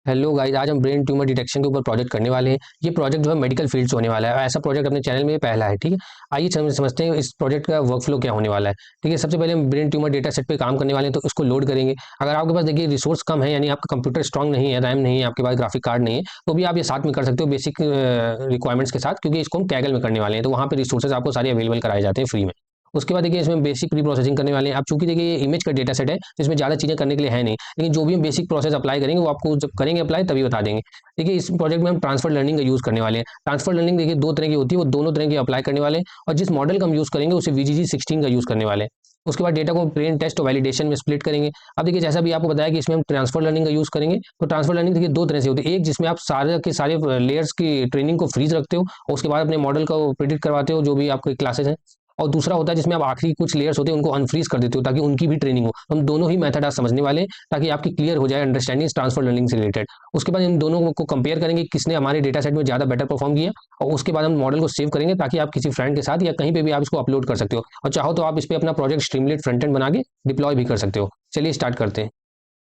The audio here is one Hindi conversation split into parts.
हेलो गाइस, आज हम ब्रेन ट्यूमर डिटेक्शन के ऊपर प्रोजेक्ट करने वाले हैं। ये प्रोजेक्ट जो है मेडिकल फील्ड से होने वाला है। ऐसा प्रोजेक्ट अपने चैनल में ये पहला है। ठीक है, आइए समझते हैं इस प्रोजेक्ट का वर्कफ्लो क्या होने वाला है। ठीक है, सबसे पहले हम ब्रेन ट्यूमर डेटा सेट पे काम करने वाले हैं, तो उसको लोड करेंगे। अगर आपके पास देखिए रिसोर्स कम है, यानी आपका कंप्यूटर स्ट्रॉन्ग नहीं है, रैम नहीं है, आपके पास ग्राफिक कार्ड नहीं है, तो भी आप ये साथ में कर सकते हो बेसिक रिक्वायरमेंट्स के साथ, क्योंकि इसको हम कैगल में करने वाले हैं, तो वहाँ पे रिसोर्सेज आपको सारे अवेलेबल कराए जाते हैं फ्री में। उसके बाद देखिए इसमें बेसिक प्री प्रोसेसिंग करने वाले हैं। अब चूंकि देखिए ये इमेज का डेटा सेट है, तो इसमें ज़्यादा चीज़ें करने के लिए है नहीं, लेकिन जो भी हम बेसिक प्रोसेस अप्लाई करेंगे वो आपको जब करेंगे अप्लाई तभी बता देंगे। देखिए इस प्रोजेक्ट में हम ट्रांसफर लर्निंग का यूज़ करने वाले हैं। ट्रांसफर लर्निंग देखिए दो तरह की होती है, वो दोनों तरह की अप्लाई करने वाले हैं, और जिस मॉडल का हम यूज़ करेंगे उसे VGG16 का यूज़ करने वाले हैं। उसके बाद डेटा को प्लेन टेस्ट और वैलिडेशन में स्प्लिट करेंगे। अब देखिए जैसा भी आपको बताया कि इसमें हम ट्रांसफर लर्निंग का यूज़ करेंगे, तो ट्रांसफर लर्निंग देखिए दो तरह से होती है। एक जिसमें आप सारे के सारे लेयर्स की ट्रेनिंग को फ्रीज रखते हो और उसके बाद अपने मॉडल को प्रिडिक्ट करवाते हो जो भी आपके क्लासेस हैं। और दूसरा होता है जिसमें आप आखिरी कुछ लेयर्स होते हैं उनको अनफ्रीज कर देते हो ताकि उनकी भी ट्रेनिंग हो। हम दोनों ही मेथड आज समझने वाले हैं ताकि आपकी क्लियर हो जाए अंडरस्टैंडिंग ट्रांसफर लर्निंग से रिलेटेड। उसके बाद इन दोनों को कंपेयर करेंगे किसने हमारे डेटा सेट में ज़्यादा बेटर परफॉर्म किया, और उसके बाद हम मॉडल को सेव करेंगे ताकि आप किसी फ्रेंड के साथ या कहीं पे भी आप इसको अपलोड कर सकते हो, और चाहो तो आप इस पर अपना प्रोजेक्ट स्ट्रीमलेट फ्रंट एंड बना के डिप्लॉय भी कर सकते हो। चलिए स्टार्ट करते हैं।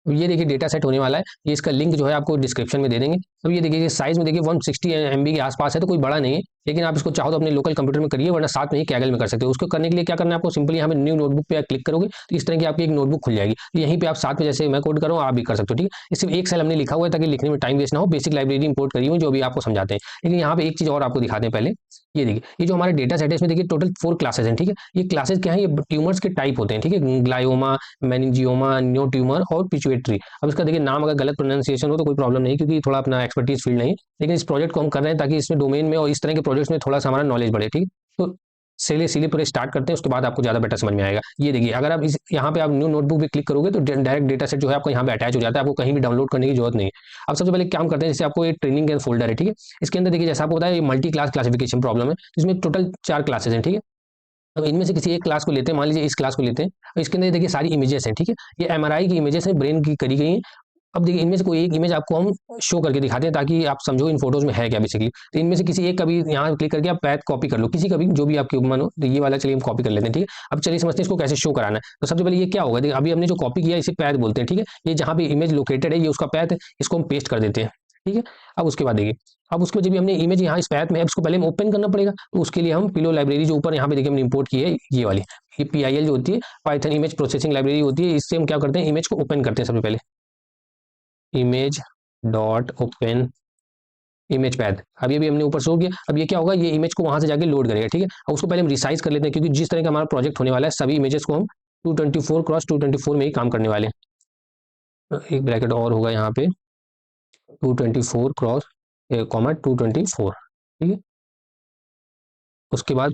अब ये देखिए डेटा सेट होने वाला है, ये इसका लिंक जो है आपको डिस्क्रिप्शन में दे देंगे। अब ये देखिए साइज में देखिए 160 MB के आसपास है, तो कोई बड़ा नहीं है, लेकिन आप इसको चाहो तो अपने लोकल कंप्यूटर में करिए, वरना साथ में ही कैगल में कर सकते हो। उसको करने के लिए क्या करना है आपको, सिंपली यहाँ पे न्यू नोटबुक पे क्लिक करोगे तो इस तरह की आपकी एक नोटबुक खुल जाएगी। तो यहीं पे आप साथ में जैसे मैं कोड कर रहा हूँ आप भी कर सकते हो। ठीक है, सिर्फ एक सेल हमने लिखा हुआ है ताकि लिखने में टाइम वेस्ट ना हो। बेसिक लाइब्रेरी इंपोर्ट करी हुई जो भी आपको समझाते हैं, लेकिन यहाँ पे एक चीज़ और आपको दिखाते हैं पहले। ये देखिए ये जो हमारे डेटा सेट है इसमें देखिए टोटल 4 क्लासेस हैं। ठीक है, ये क्लासेस क्या है, ये ट्यूमर्स के टाइप होते हैं। ठीक है, ग्लायोमा, मेनिंजियोमा, न्यो ट्यूमर और पिचुएट्री। अब इसका देखिए नाम अगर गलत प्रोनाउंसिएशन हो तो कोई प्रॉब्लम नहीं, क्योंकि थोड़ा अपना एक्सपर्टीज फील्ड नहीं, लेकिन इस प्रोजेक्ट को हम कर रहे हैं ताकि इसमें डोमेन में और इस तरह के प्रोजेक्ट्स में थोड़ा सा हमारा नॉलेज बढ़े। ठीक है, तो चलिए इसीलिए पूरे स्टार्ट करते हैं, उसके बाद आपको ज़्यादा बेटर समझ में आएगा। ये देखिए अगर आप इस यहाँ पे आप न्यू नोटबुक पे क्लिक करोगे तो डायरेक्ट डेटा सेट जो है आपको यहाँ पे अटैच हो जाता है, आपको कहीं भी डाउनलोड करने की जरूरत नहीं है। अब सबसे पहले काम करते हैं, जैसे आपको एक ट्रेनिंग का फोल्डर है। ठीक है, इसके अंदर देखिए जैसा आपको बताया ये मल्टी क्लास क्लासिफिकेशन प्रॉब्लम है, इसमें टोटल 4 क्लासेस हैं। ठीक है, अब इनमें से किसी एक क्लास को लेते हैं, मान लीजिए इस क्लास को लेते हैं, और इसके अंदर देखिए सारी इमेजेस हैं। ठीक है, ये MRI की इमेजेस हैं, ब्रेन की करी गई हैं। अब देखिए इनमें से कोई एक इमेज आपको हम शो करके दिखाते हैं ताकि आप समझो इन फोटोज में है क्या बेसिकली। तो इनमें से किसी एक का भी यहाँ क्लिक करके आप पैथ कॉपी कर लो, किसी का भी जो भी आपकी मन हो। तो ये वाला चलिए हम कॉपी कर लेते हैं। ठीक है, अब चलिए समझते हैं इसको कैसे शो कराना है। तो सबसे पहले ये क्या होगा, देखिए अभी हमने जो कॉपी किया इसे पैथ बोलते हैं। ठीक है, ये जहाँ पे इमेज लोकेटेड है ये उसका पैथ है, इसको हम पेस्ट कर देते हैं। ठीक है, अब उसके बाद देखिए, अब उसके बाद जब भी हमने इमेज यहाँ इस पैथ में है इसको पहले हम ओपन करना पड़ेगा, तो उसके लिए हम पिलो लाइब्रेरी जो ऊपर यहाँ पे देखिए हमने इंपोर्ट की है ये वाली, ये PIL जो होती है पाइथन इमेज प्रोसेसिंग लाइब्रेरी होती है, इससे हम क्या करते हैं इमेज को ओपन करते हैं। सबसे पहले image dot open image path, अब ये भी हमने ऊपर शो किया। अब ये क्या होगा, ये इमेज को वहां से जाके लोड करेगा। ठीक है, अब उसको पहले हम रिसाइज कर लेते हैं, क्योंकि जिस तरह का हमारा प्रोजेक्ट होने वाला है सभी इमेजेस को हम 224 क्रॉस 224 में ही काम करने वाले हैं। एक ब्रैकेट और होगा यहाँ पे 224 क्रॉस 224। ठीक है, उसके बाद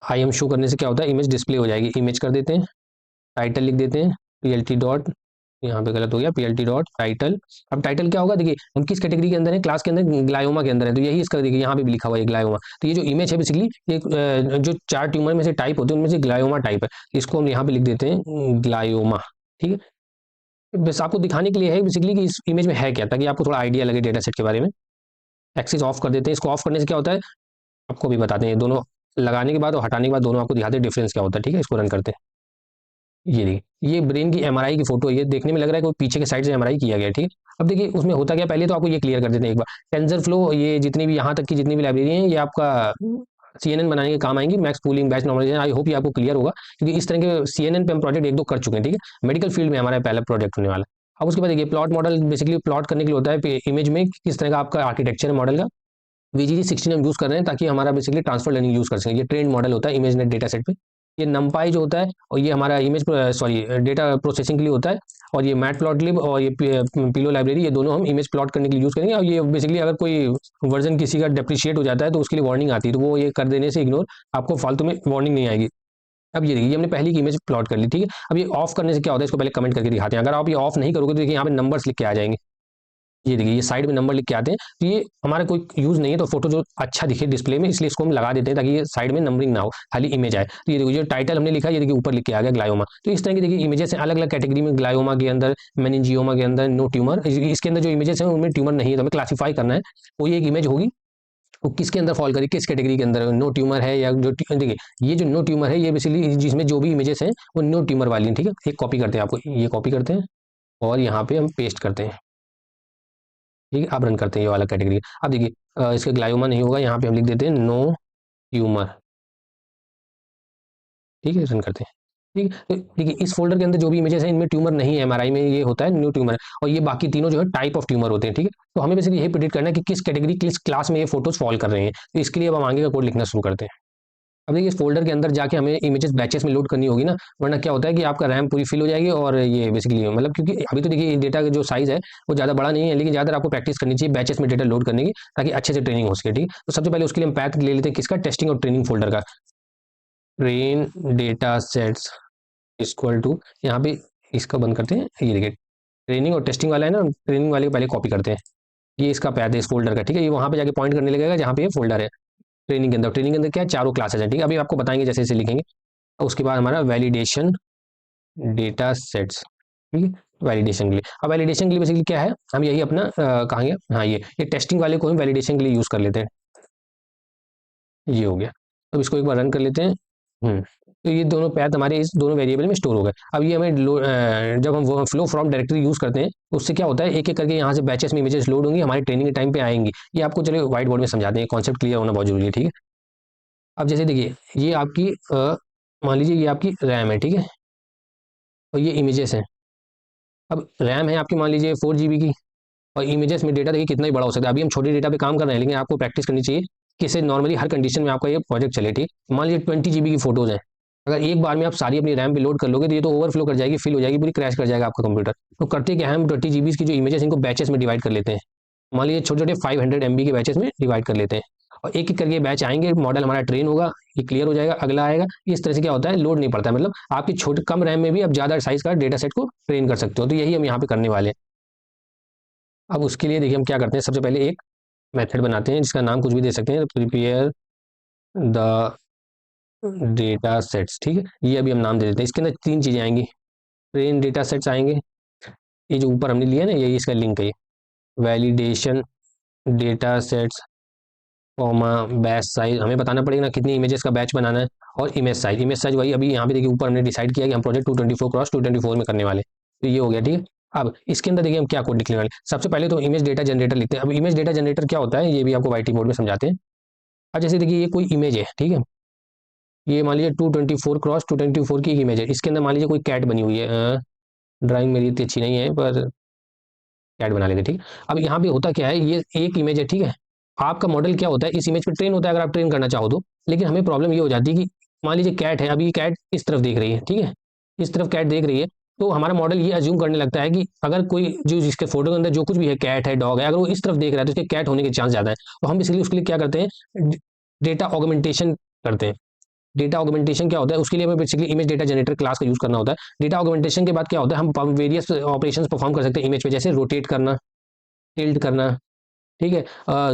IM शो करने से क्या होता है, इमेज डिस्प्ले हो जाएगी। इमेज कर देते हैं, टाइटल लिख देते हैं PLT डॉट, यहाँ पे गलत हो गया, PLT डॉट टाइटल। अब टाइटल क्या होगा, देखिए हम किस कैटेगरी के अंदर है, क्लास के अंदर ग्लायोमा के अंदर है, तो यही इसका देखिए यहाँ पे भी लिखा हुआ है ग्लायोमा। तो ये जो इमेज है बेसिकली ये जो 4 ट्यूमर में से टाइप होते हैं उनमें से ग्लायोमा टाइप है, इसको हम यहाँ पे लिख देते हैं ग्लायोमा। ठीक है, बस आपको दिखाने के लिए है बेसिकली कि इस इमेज में है क्या, ताकि आपको थोड़ा आइडिया लगे डेटा सेट के बारे में। एक्सिस ऑफ कर देते हैं, इसको ऑफ करने से क्या होता है आपको भी बताते हैं, दोनों लगाने के बाद और हटाने के बाद दोनों आपको दिखाते हैं डिफरेंस क्या होता है। ठीक है, इसको रन करते हैं। ये देखिए ये ब्रेन की MRI की फोटो है, ये देखने में लग रहा है कि पीछे के साइड से MRI किया गया है। ठीक है, अब देखिए उसमें होता क्या, पहले तो आपको ये क्लियर कर देते हैं एक बार। टेंसर फ्लो ये जितनी भी यहाँ तक की जितनी भी लाइब्रेरी हैं ये आपका CNN बनाने के काम आएंगी, max pooling batch normalisation. I hope ये आपको क्लियर होगा, क्योंकि इस तरह के CNN पे हम प्रोजेक्ट एक दो कर चुके हैं। ठीक है, मेडिकल फील्ड में हमारा पहला प्रोजेक्ट होने वाला है। अब उसके बाद देखिए प्लॉट मॉडल बेसिकली प्लॉट करने के लिए होता है इमेज में किस तरह का आपका आर्किटेक्चर है मॉडल का। VGG16 हम यूज़ कर रहे हैं ताकि हमारा बेसिकली ट्रांसफर लर्निंग यूज़ कर सकें। ये ट्रेंड मॉडल होता है इमेजनेट डेटा सेट पे। ये नमपाई जो होता है और ये हमारा इमेज सॉरी डेटा प्रोसेसिंग के लिए होता है, और ये मैटप्लॉटलिब और ये पिलो लाइब्रेरी ये दोनों हम इमेज प्लॉट करने के लिए यूज़ करेंगे। और ये बेसिकली अगर कोई वर्जन किसी का डेप्रिशिएट हो जाता है तो उसके लिए वार्निंग आती है, तो वो ये कर देने से इग्नोर, आपको फालतू में वार्निंग नहीं आएगी। अब ये देखिए ये हमने पहली की इमेज प्लॉट कर ली। ठीक है, अब ये ऑफ करने से क्या होता है इसको पहले कमेंट करके दिखाते हैं। अगर आप ये ऑफ नहीं करोगे तो देखिए यहाँ पे नंबर्स लिख के आ जाएंगे। ये देखिए ये साइड में नंबर लिख के आते हैं, तो ये हमारा कोई यूज़ नहीं है, तो फोटो जो अच्छा दिखे डिस्प्ले में इसलिए इसको हम लगा देते हैं ताकि ये साइड में नंबरिंग ना हो, खाली इमेज आए। तो ये देखिए जो टाइटल हमने लिखा है ये देखिए ऊपर लिख के आ गया ग्लायोमा। तो इस तरह की देखिए इमेजेस हैं अलग अलग कैटेगरी में, ग्लायोमा के अंदर, मेनिंजियोमा के अंदर, नो ट्यूमर। इसके अंदर जो इमेजेस हैं उनमें ट्यूमर नहीं है, तो हमें क्लासीफाई करना है। कोई एक इमेज होगी वो किसके अंदर फॉल करी, किस कैटेगरी के अंदर नो ट्यूमर है, या जो देखिए ये जो नो ट्यूमर है ये बेसिकली जिसमें जो भी इमेजेस हैं वो नो ट्यूमर वाली हैं। ठीक है, एक कॉपी करते हैं, आपको ये कॉपी करते हैं और यहाँ पे हम पेस्ट करते हैं। ठीक है, आप रन करते हैं ये वाला कैटेगरी। अब देखिए इसका ग्लायोमा नहीं होगा, यहाँ पे हम लिख देते हैं नो ट्यूमर। ठीक है, रन करते हैं। ठीक है, तो देखिए इस फोल्डर के अंदर जो भी इमेजेस हैं इनमें ट्यूमर नहीं है, एमआरआई में ये होता है न्यू ट्यूमर, और ये बाकी तीनों जो है टाइप ऑफ ट्यूमर होते हैं। ठीक है, तो हमें बेसिकली यही प्रिडिक्ट करना है कि किस कैटेगरी किस क्लास में ये फोटोज फॉल कर रहे हैं। तो इसके लिए अब हम आगे का कोड लिखना शुरू करते हैं। अब देखिए इस फोल्डर के अंदर जाके हमें इमेजेस बैचेस में लोड करनी होगी ना, वरना क्या होता है कि आपका रैम पूरी फिल हो जाएगी, और ये बेसिकली मतलब क्योंकि अभी तो देखिए डेटा का जो साइज है वो ज़्यादा बड़ा नहीं है, लेकिन ज़्यादा आपको प्रैक्टिस करनी चाहिए बैचेस में डेटा लोड करने की, ताकि अच्छे से ट्रेनिंग हो सके। ठीक है, तो सबसे पहले उसके लिए हम पैथ ले लेते हैं किसका, टेस्टिंग और ट्रेनिंग फोल्डर का। Train data sets equal to, यहाँ पे इसका बंद करते हैं, ये देखिए ट्रेनिंग और टेस्टिंग वाला है ना, ट्रेनिंग वाले को पहले कॉपी करते हैं। ये इसका पैथ है इस फोल्डर का। ठीक है, ये वहाँ पे जाके पॉइंट करने लगेगा जहाँ पे ये फोल्डर है। ट्रेनिंग के अंदर क्या है, चारों क्लासेस हैं। ठीक है, अभी आपको बताएंगे जैसे जैसे लिखेंगे। उसके बाद हमारा वैलिडेशन डेटा सेट्स। ठीक है, वैलिडेशन के लिए, अब वैलिडेशन के लिए बेसिकली क्या है, हम यही अपना कहाँ गया, हाँ ये टेस्टिंग वाले को हम वैलिडेशन के लिए यूज़ कर लेते हैं। ये हो गया। अब इसको एक बार रन कर लेते हैं। तो ये दोनों पैथ हमारे इस दोनों वेरिएबल में स्टोर हो गए। अब ये हमें जब हम फ्लो फ्रॉम डायरेक्टरी यूज़ करते हैं तो उससे क्या होता है, एक एक करके यहाँ से बैचेस में इमेजेस लोड होंगी, हमारे ट्रेनिंग के टाइम पे आएंगी। ये आपको चलो व्हाइट बोर्ड में समझाते हैं, कॉन्सेप्ट क्लियर होना बहुत जरूरी है। ठीक है, अब जैसे देखिए ये आपकी मान लीजिए ये आपकी रैम है। ठीक है, और ये इमेजेस हैं। अब रैम है आपकी मान लीजिए 4 GB की, और इमेजेस में डेटा देखिए कितना ही बड़ा हो सकता है। अभी हम छोटे डेटा पे काम कर रहे हैं, लेकिन आपको प्रैक्टिस करनी चाहिए कि इससे नॉर्मली हर कंडीशन में आपका ये प्रोजेक्ट चले। ठीक, मान लीजिए 20 GB की फोटोज हैं, अगर एक बार में आप सारी अपनी रैम पे लोड कर लोगे तो ये तो ओवरफ्लो कर जाएगी, फिल हो जाएगी, पूरी क्रैश कर जाएगा आपका कंप्यूटर। तो करते क्या है, हम 20 GB की जो इमेजेस इनको बैचेस में डिवाइड कर लेते हैं। मान लीजिए छोटे छोटे 500 MB के बैचेस में डिवाइड कर लेते हैं, और एक एक करके बैच आएंगे, मॉडल हमारा ट्रेन होगा, ये क्लियर हो जाएगा, अगला आएगा। इस तरह से क्या होता है, लोड नहीं पड़ता है, मतलब आपकी छोटे कम रैम में भी आप ज़्यादा साइज का डेटा सेट को ट्रेन कर सकते हो। तो यही हम यहाँ पे करने वाले हैं। अब उसके लिए देखिए हम क्या करते हैं, सबसे पहले एक मेथड बनाते हैं जिसका नाम कुछ भी दे सकते हैं, प्रिपेयर द डेटा सेट्स। ठीक है, ये अभी हम नाम दे देते हैं। इसके अंदर तीन चीज़ें आएंगी, ट्रेन डेटा सेट्स आएंगे, ये जो ऊपर हमने लिया ना ये इसका लिंक है, validation data sets comma batch size, हमें बताना पड़ेगा ना कितनी इमेजेस का बैच बनाना है, और इमेज साइज वही अभी यहाँ पे देखिए ऊपर हमने डिसाइड किया कि हम प्रोजेक्ट 224x224 में करने वाले। तो ये हो गया। ठीक है, अब इसके अंदर देखिए हम क्या कोड लिखने वाले, सबसे पहले तो इमेज डेटा जनरेटर लिखते हैं। अब इमेज डेटा जनरेटर क्या होता है ये भी आपको वाईटी बोर्ड में समझाते हैं। अब जैसे देखिए ये कोई इमेज है। ठीक है, ये मान लीजिए 224x224 की एक इमेज है, इसके अंदर मान लीजिए कोई कैट बनी हुई है। ड्राइंग मेरी इतनी अच्छी नहीं है पर कैट बना लेते। ठीक, अब यहाँ पे होता क्या है, ये एक इमेज है। ठीक है, आपका मॉडल क्या होता है, इस इमेज पे ट्रेन होता है अगर आप ट्रेन करना चाहो तो, लेकिन हमें प्रॉब्लम ये हो जाती है कि मान लीजिए कैट है, अभी कैट इस तरफ देख रही है। ठीक है, इस तरफ कैट देख रही है, तो हमारा मॉडल ये अज्यूम करने लगता है कि अगर कोई जो जिसके फोटो के अंदर जो कुछ भी है, कैट है, डॉग है, अगर वो इस तरफ देख रहा है तो उसके कैट होने के चांस ज़्यादा है। तो हम इसलिए उसके लिए क्या करते हैं, डेटा ऑगमेंटेशन करते हैं। डेटा ऑगमेंटेशन क्या होता है, उसके लिए हमें basically image data generator class का यूज करना होता है। डेटा ऑगमेंटेशन के बाद क्या होता है, हम वेरियस ऑपरेशंस परफॉर्म कर सकते हैं इमेज पे, जैसे रोटेट करना, टिल्ट करना, ठीक है,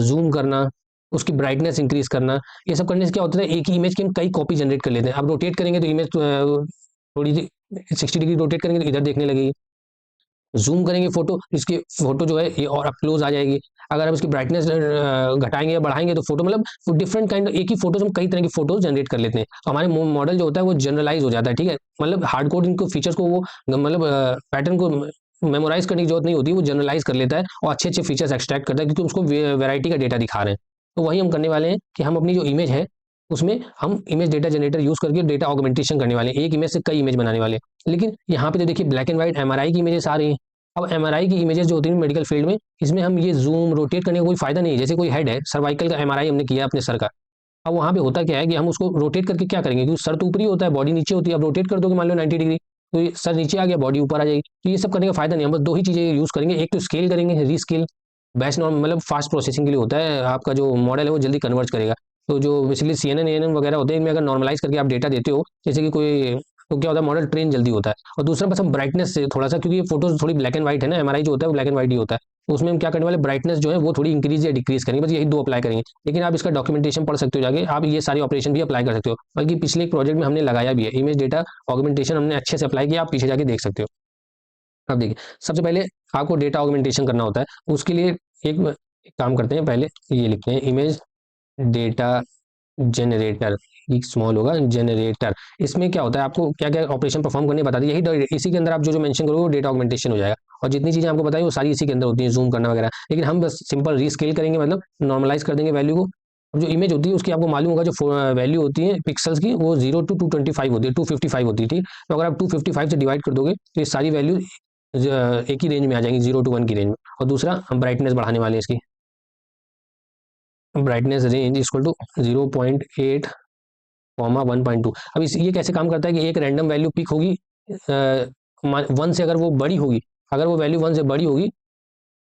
जूम करना, उसकी ब्राइटनेस इंक्रीज करना। ये सब करने से क्या होता है, एक ही इमेज की हम कई कॉपी जनरेट कर लेते हैं। अब रोटेट करेंगे तो इमेज थोड़ी सी 60 डिग्री रोटेट करेंगे तो इधर देखने लगेगी। जूम करेंगे फोटो, इसकी फोटो जो है ये और अप क्लोज आ जाएगी। अगर हम इसकी ब्राइटनेस घटाएंगे या बढ़ाएंगे तो फोटो मतलब डिफरेंट काइंड, एक ही फोटोज हम कई तरह की फोटोज जनरेट कर लेते हैं। तो हमारे मॉडल जो होता है वो जनरलाइज हो जाता है। ठीक है, मतलब हार्ड कोड इनको फीचर्स को वो मतलब पैटर्न को मेमोराइज करने की जरूरत नहीं होती, वो जनरलाइज कर लेता है और अच्छे अच्छे फीचर्स एक्सट्रैक्ट करता है, क्योंकि उसको वेराइटी का डेटा दिखा रहे हैं। तो वही हम करने वाले हैं कि हम अपनी जो इमेज है उसमें हम इमेज डेटा जनरेटर यूज करके डेटा ऑगमेंटेशन करने वाले हैं, एक इमेज से कई इमेज बनाने वाले हैं। लेकिन यहाँ पे तो देखिए ब्लैक एंड व्हाइट एमआरआई की इमेजेस आ रही हैं। अब एमआरआई की इमेजेस जो होती हैं मेडिकल फील्ड में, इसमें हम ये जूम रोटेट करने का कोई फायदा नहीं है। जैसे कोई हेड है, सर्वाइकल का एमआरआई हमने किया अपने सर का, अब वहाँ पे होता क्या है कि हम उसको रोटेट करके क्या करेंगे, क्योंकि सर तो ऊपर ही होता है, बॉडी नीचे होती है। अब रोटेट कर दोगे मान लो 90 डिग्री, तो ये सर नीचे आ गया, बॉडी ऊपर आ जाएगी। तो ये सब करने का फायदा नहीं, हम बस दो ही चीज़ें यूज़ करेंगे, एक तो स्केल करेंगे, रीस्केल, बैच नॉर्म मतलब फास्ट प्रोसेसिंग के लिए होता है, आपका जो मॉडल है वो जल्दी कन्वर्ट करेगा। तो जो बेसिकली CNN ANN वगैरह होते हैं, इनमें अगर नॉर्मलाइज करके आप डेटा देते हो, जैसे कि कोई, तो क्या होता है मॉडल ट्रेन जल्दी होता है। और दूसरा बस हम ब्राइटनेस से थोड़ा सा, क्योंकि ये फोटोज थोड़ी ब्लैक एंड व्हाइट है ना, एमआरआई जो होता है वो ब्लैक एंड व्हाइट ही होता है, तो उसमें हम क्या करने वाले, ब्राइटनेस जो है वो थोड़ी इंक्रीज या डिक्रीज करेंगे, बस यही दो अप्लाई करेंगे। लेकिन आप इसका डॉक्यूमेंटेशन पढ़ सकते हो जाके, आप ये सारे ऑपरेशन भी अप्लाई कर सकते हो, बल्कि पिछले एक प्रोजेक्ट में हमने लगाया भी है, इमेज डेटा ऑगमेंटेशन हमने अच्छे से अप्लाई किया, आप पीछे जाके देख सकते हो। अब देखिए सबसे पहले आपको डेटा ऑगमेंटेशन करना होता है, उसके लिए एक काम करते हैं, पहले ये लिखते हैं इमेज डेटा जनरेटर, ई स्मॉल होगा जनरेटर। इसमें क्या होता है, आपको क्या क्या ऑपरेशन परफॉर्म करने बता दी, यही इसी के अंदर आप जो जो मेंशन करोगे वो डेटा ऑगमेंटेशन हो जाएगा। और जितनी चीजें आपको बताई वो सारी इसी के अंदर होती है, जूम करना वगैरह। लेकिन हम बस सिंपल रीस्केल करेंगे, मतलब नॉर्मलाइज कर देंगे वैल्यू को। अब जो इमेज होती है उसकी आपको मालूम होगा, जो वैल्यू होती है पिक्सल्स की वो 0 to 225 होती है, 255 होती है, ठीक। तो अगर आप 255 से डिवाइड कर दोगे तो ये सारी वैल्यू एक ही रेंज में आ जाएंगी, 0 to 1 की रेंज में। और दूसरा हम ब्राइटनेस बढ़ाने वाले हैं इसकी, ब्राइटनेस रेंज इक्वल टू 0.8 1.2। अब इस ये कैसे काम करता है कि एक रैंडम वैल्यू पिक होगी 1 से, अगर वो बड़ी होगी, अगर वो वैल्यू 1 से बड़ी होगी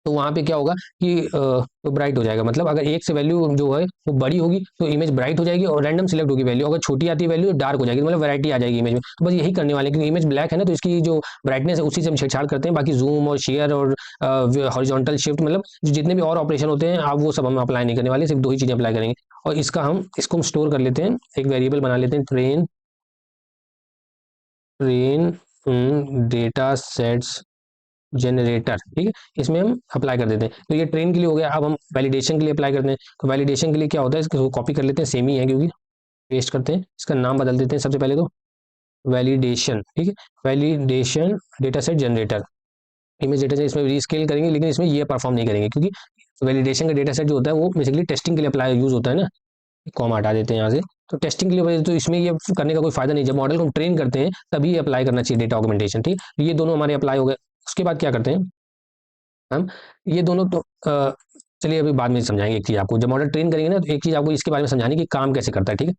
तो वहाँ पे क्या होगा कि तो ब्राइट हो जाएगा। मतलब अगर एक से वैल्यू जो है वो बड़ी होगी तो इमेज ब्राइट हो जाएगी, और रैंडम सिलेक्ट होगी वैल्यू, अगर छोटी आती है वैल्यू डार्क हो जाएगी, मतलब वैरायटी आ जाएगी इमेज में। तो बस यही करने वाले हैं, क्योंकि इमेज ब्लैक है ना, तो इसकी जो ब्राइटनेस है उसी से हम छेड़छाड़ करते हैं। बाकी जूम और शेयर और हॉरिजॉन्टल शिफ्ट, मतलब जितने भी और ऑपरेशन होते हैं आप वो सब हम अप्लाई नहीं करने वाले, सिर्फ दो ही चीजें अप्लाई करेंगे। और इसको हम स्टोर कर लेते हैं, एक वेरिएबल बना लेते हैं, train train data sets generator, ठीक है। इसमें हम अप्लाई कर देते हैं, तो ये ट्रेन के लिए हो गया। अब हम वैलिडेशन के लिए अप्लाई करते हैं, तो वैलिडेशन के लिए क्या होता है, इसको कॉपी कर लेते हैं, सेम ही है क्योंकि, पेस्ट करते हैं, इसका नाम बदल देते हैं सबसे पहले तो वैलिडेशन, ठीक है। Validation data set generator, image data set इसमें रीस्केल करेंगे, लेकिन इसमें ये परफॉर्म नहीं करेंगे, क्योंकि वैलिडेशन का डेटा सेट जो होता है वो बेसिकली टेस्टिंग के लिए अप्लाई यूज होता है ना। कॉमा हटा देते हैं यहाँ से, तो टेस्टिंग के लिए, तो इसमें ये करने का कोई फायदा नहीं। जब मॉडल को हम ट्रेन करते हैं तभी अप्लाई करना चाहिए डेटा ऑगमेंटेशन, ठीक। ये दोनों हमारे अप्लाई हो गए। उसके बाद क्या करते हैं हम, ये दोनों तो चलिए अभी बाद में समझाएंगे। एक चीज़ आपको जब मॉडल ट्रेन करेंगे ना, तो एक चीज़ आपको इसके बारे में समझानी कि काम कैसे करता है, ठीक है।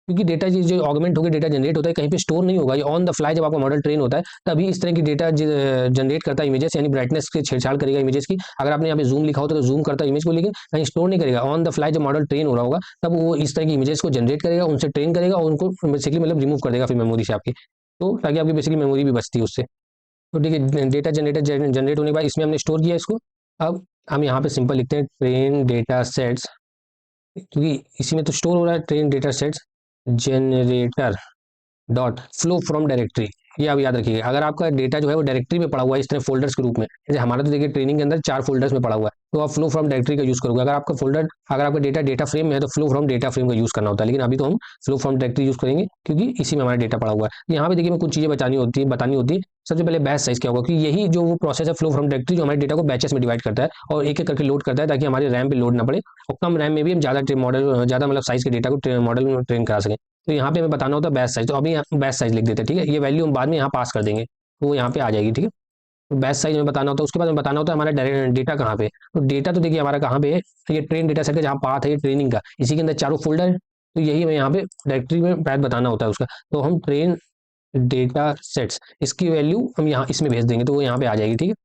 क्योंकि डेटा जो ऑगमेंट होकर डेटा जनरेट होता है कहीं पे स्टोर नहीं होगा, ये ऑन द फ्लाई जब आपका मॉडल ट्रेन होता है तभी इस तरह की डेटा जनरेट करता है इमेजेस, यानी ब्राइटनेस की छेड़छाड़ करेगा इमेजेस की। अगर आपने यहाँ पे जूम लिखा होता तो जूम करता है इमेज को, लेकिन कहीं स्टोर नहीं करेगा। ऑन द फ्लाई जब मॉडल ट्रेन हो रहा होगा तब वो इस तरह की इमेजेस को जनरेट करेगा, उनसे ट्रेन करेगा और उनको बेसिकली मतलब रिमूव कर देगा फिर मेमोरी से आपकी, तो ताकि आपकी बेसिकली मेमोरी भी बचती है उससे। तो ठीक है, डेटा जनरेटर जनरेट होने के बाद इसमें हमने स्टोर किया इसको। अब हम यहाँ पे सिंपल लिखते हैं ट्रेन डेटा सेट्स, क्योंकि इसी में तो स्टोर हो रहा है, train data sets generator dot flow from directory. ये आप याद रखिएगा, अगर आपका डेटा जो है वो डायरेक्टरी में पड़ा हुआ है इस तरह फोल्डर्स के रूप में, जैसे हमारा तो देखिए ट्रेनिंग के अंदर 4 फोल्डर्स में पड़ा हुआ है, तो आप फ्लो फ्रॉम डायरेक्टरी का यूज करोगे। अगर आपका डेटा डेटा फ्रेम में है तो फ्लो फ्रॉम डेटा फ्रेम का यूज करना होता है, लेकिन अभी तो हम फ्लो फ्रॉम डायरेक्टरी यूज करेंगे क्योंकि इसी में हमारा डेटा पड़ा हुआ है। यहाँ पे देखिए मैं कुछ चीजें बतानी होती है। सबसे पहले बैच साइज क्या होगा, कि यही जो वो प्रोसेस है फ्लो फ्रॉम डायरेक्टरी, जो हमारे डेटा को बैचेस में डिवाइड करता है और एक एक करके लोड करता है, ताकि हमारे रैम पे लोड ना पड़े, और कम रैम में भी हम ज़्यादा मतलब साइज के डेटा को मॉडल में ट्रेन करा सकें। तो यहाँ पे हमें बताना होता है बैच साइज, तो अभी बैच साइज लिख देते हैं, ठीक है। ये वैल्यू हम बाद में यहाँ पास कर देंगे, तो वो यहाँ पे आ जाएगी, ठीक है। तो बैच साइज में बताना होता है। उसके बाद हमें बताना होता है हमारा डेटा कहाँ पे है। तो डेटा तो देखिए हमारा कहाँ पे है, तो ये ट्रेन डेटा सेट का जहाँ पाथ है ये ट्रेनिंग का, इसी के अंदर चारों फोल्डर है, तो यही हमें यहाँ पे डायरेक्टरी में पैथ बताना होता है उसका। तो हम ट्रेन डेटा सेट्स, इसकी वैल्यू हम यहाँ इसमें भेज देंगे, तो वो यहाँ पे आ जाएगी, ठीक है।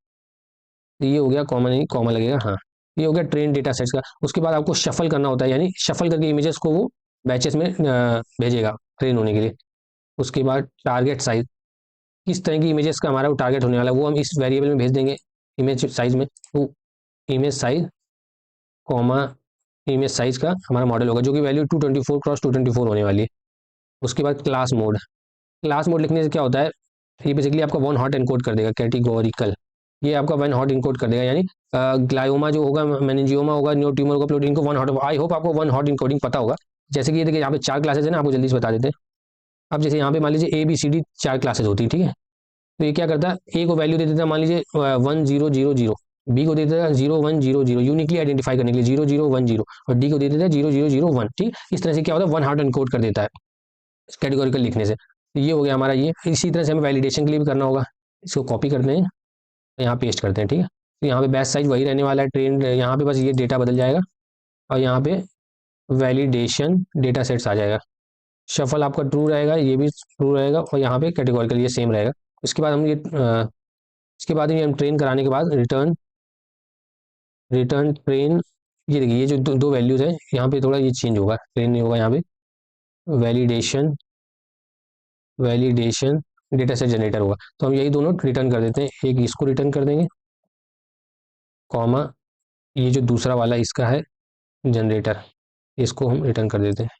तो ये हो गया, कॉमन नहीं कॉमन लगेगा, हाँ। ये हो गया ट्रेन डेटा सेट्स का। उसके बाद आपको शफल करना होता है, यानी शफल करके इमेजेस को वो बैचेस में भेजेगा ट्रेन होने के लिए। उसके बाद टारगेट साइज, किस तरह की इमेजेस का हमारा वो टारगेट होने वाला है वो हम इस वेरिएबल में भेज देंगे, इमेज साइज में। तो image size comma image size का हमारा मॉडल होगा, जो कि वैल्यू 224 क्रॉस 224 होने वाली है। उसके बाद क्लास मोड लिखने से क्या होता है, ये बेसिकली आपका वन हॉट इनकोड कर देगा, कैटेगोरिकल। ये आपका वन हॉट इनकोड कर देगा, यानी ग्लायोमा जो होगा, मेनिंजियोमा होगा, न्यू ट्यूमर होगा, प्रोटीन को वन हॉट। आई होप आपको वन हॉट इनकोडिंग पता होगा। जैसे कि ये देखिए यहाँ पे 4 क्लासेज है ना, आपको जल्दी से बता देते हैं। अब जैसे यहाँ पे मान लीजिए ABCD 4 क्लासेज होती है, ठीक है। तो ये क्या करता है, ए को वैल्यू दे देता है मान लीजिए 1000, बी को दे देता है 0100 यूनिकली आइडेंटिफाई करने के लिए 0010, और डी को दे देता है 0001, ठीक। इस तरह से क्या होता है, वन हॉट इनकोड कर देता है कैटेगोरिकल लिखने से। तो ये हो गया हमारा ये। इसी तरह से हमें वैलिडेशन के लिए भी करना होगा। इसको कॉपी करते हैं, यहाँ पेस्ट करते हैं, ठीक है। तो यहाँ पे बैच साइज वही रहने वाला है, ट्रेन यहाँ पे बस ये डेटा बदल जाएगा, और यहाँ पे वैलिडेशन डेटा सेट्स आ जाएगा। शफल आपका ट्रू रहेगा, ये भी ट्रू रहेगा, और यहाँ पे कैटेगोरिकल ये सेम रहेगा। इसके बाद हम इसके बाद हम ट्रेन कराने के बाद रिटर्न रिटर्न ट्रेन, ये देखिए ये जो दो वैल्यूज है यहाँ पे थोड़ा ये चेंज होगा, ट्रेन नहीं होगा यहाँ पे, validation validation data set generator होगा। तो हम यही दोनों रिटर्न कर देते हैं, एक इसको रिटर्न कर देंगे, कॉमा ये जो दूसरा वाला इसका है जनरेटर, इसको हम रिटर्न कर देते हैं,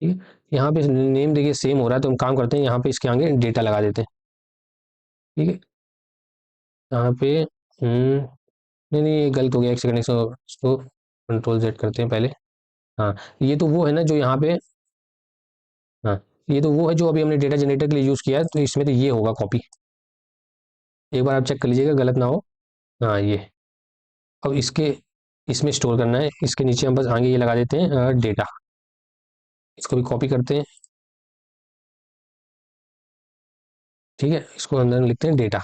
ठीक है। यहाँ पे नेम देखिए सेम हो रहा है, तो हम काम करते हैं यहाँ पे इसके आगे डेटा लगा देते हैं, ठीक है। यहाँ पे नहीं नहीं ये गलत हो गया, एक सेकंड, इसको कंट्रोल Z करते हैं पहले। हाँ, ये तो वो है ना जो यहाँ पे हाँ, ये तो वो है जो अभी हमने डेटा जनरेटर के लिए यूज़ किया है, तो इसमें तो ये होगा कॉपी। एक बार आप चेक कर लीजिएगा गलत ना हो। हाँ, ये अब इसके इसमें स्टोर करना है, इसके नीचे हम बस आगे ये लगा देते हैं डेटा। इसको भी कॉपी करते हैं, ठीक है, इसको अंदर लिखते हैं डेटा।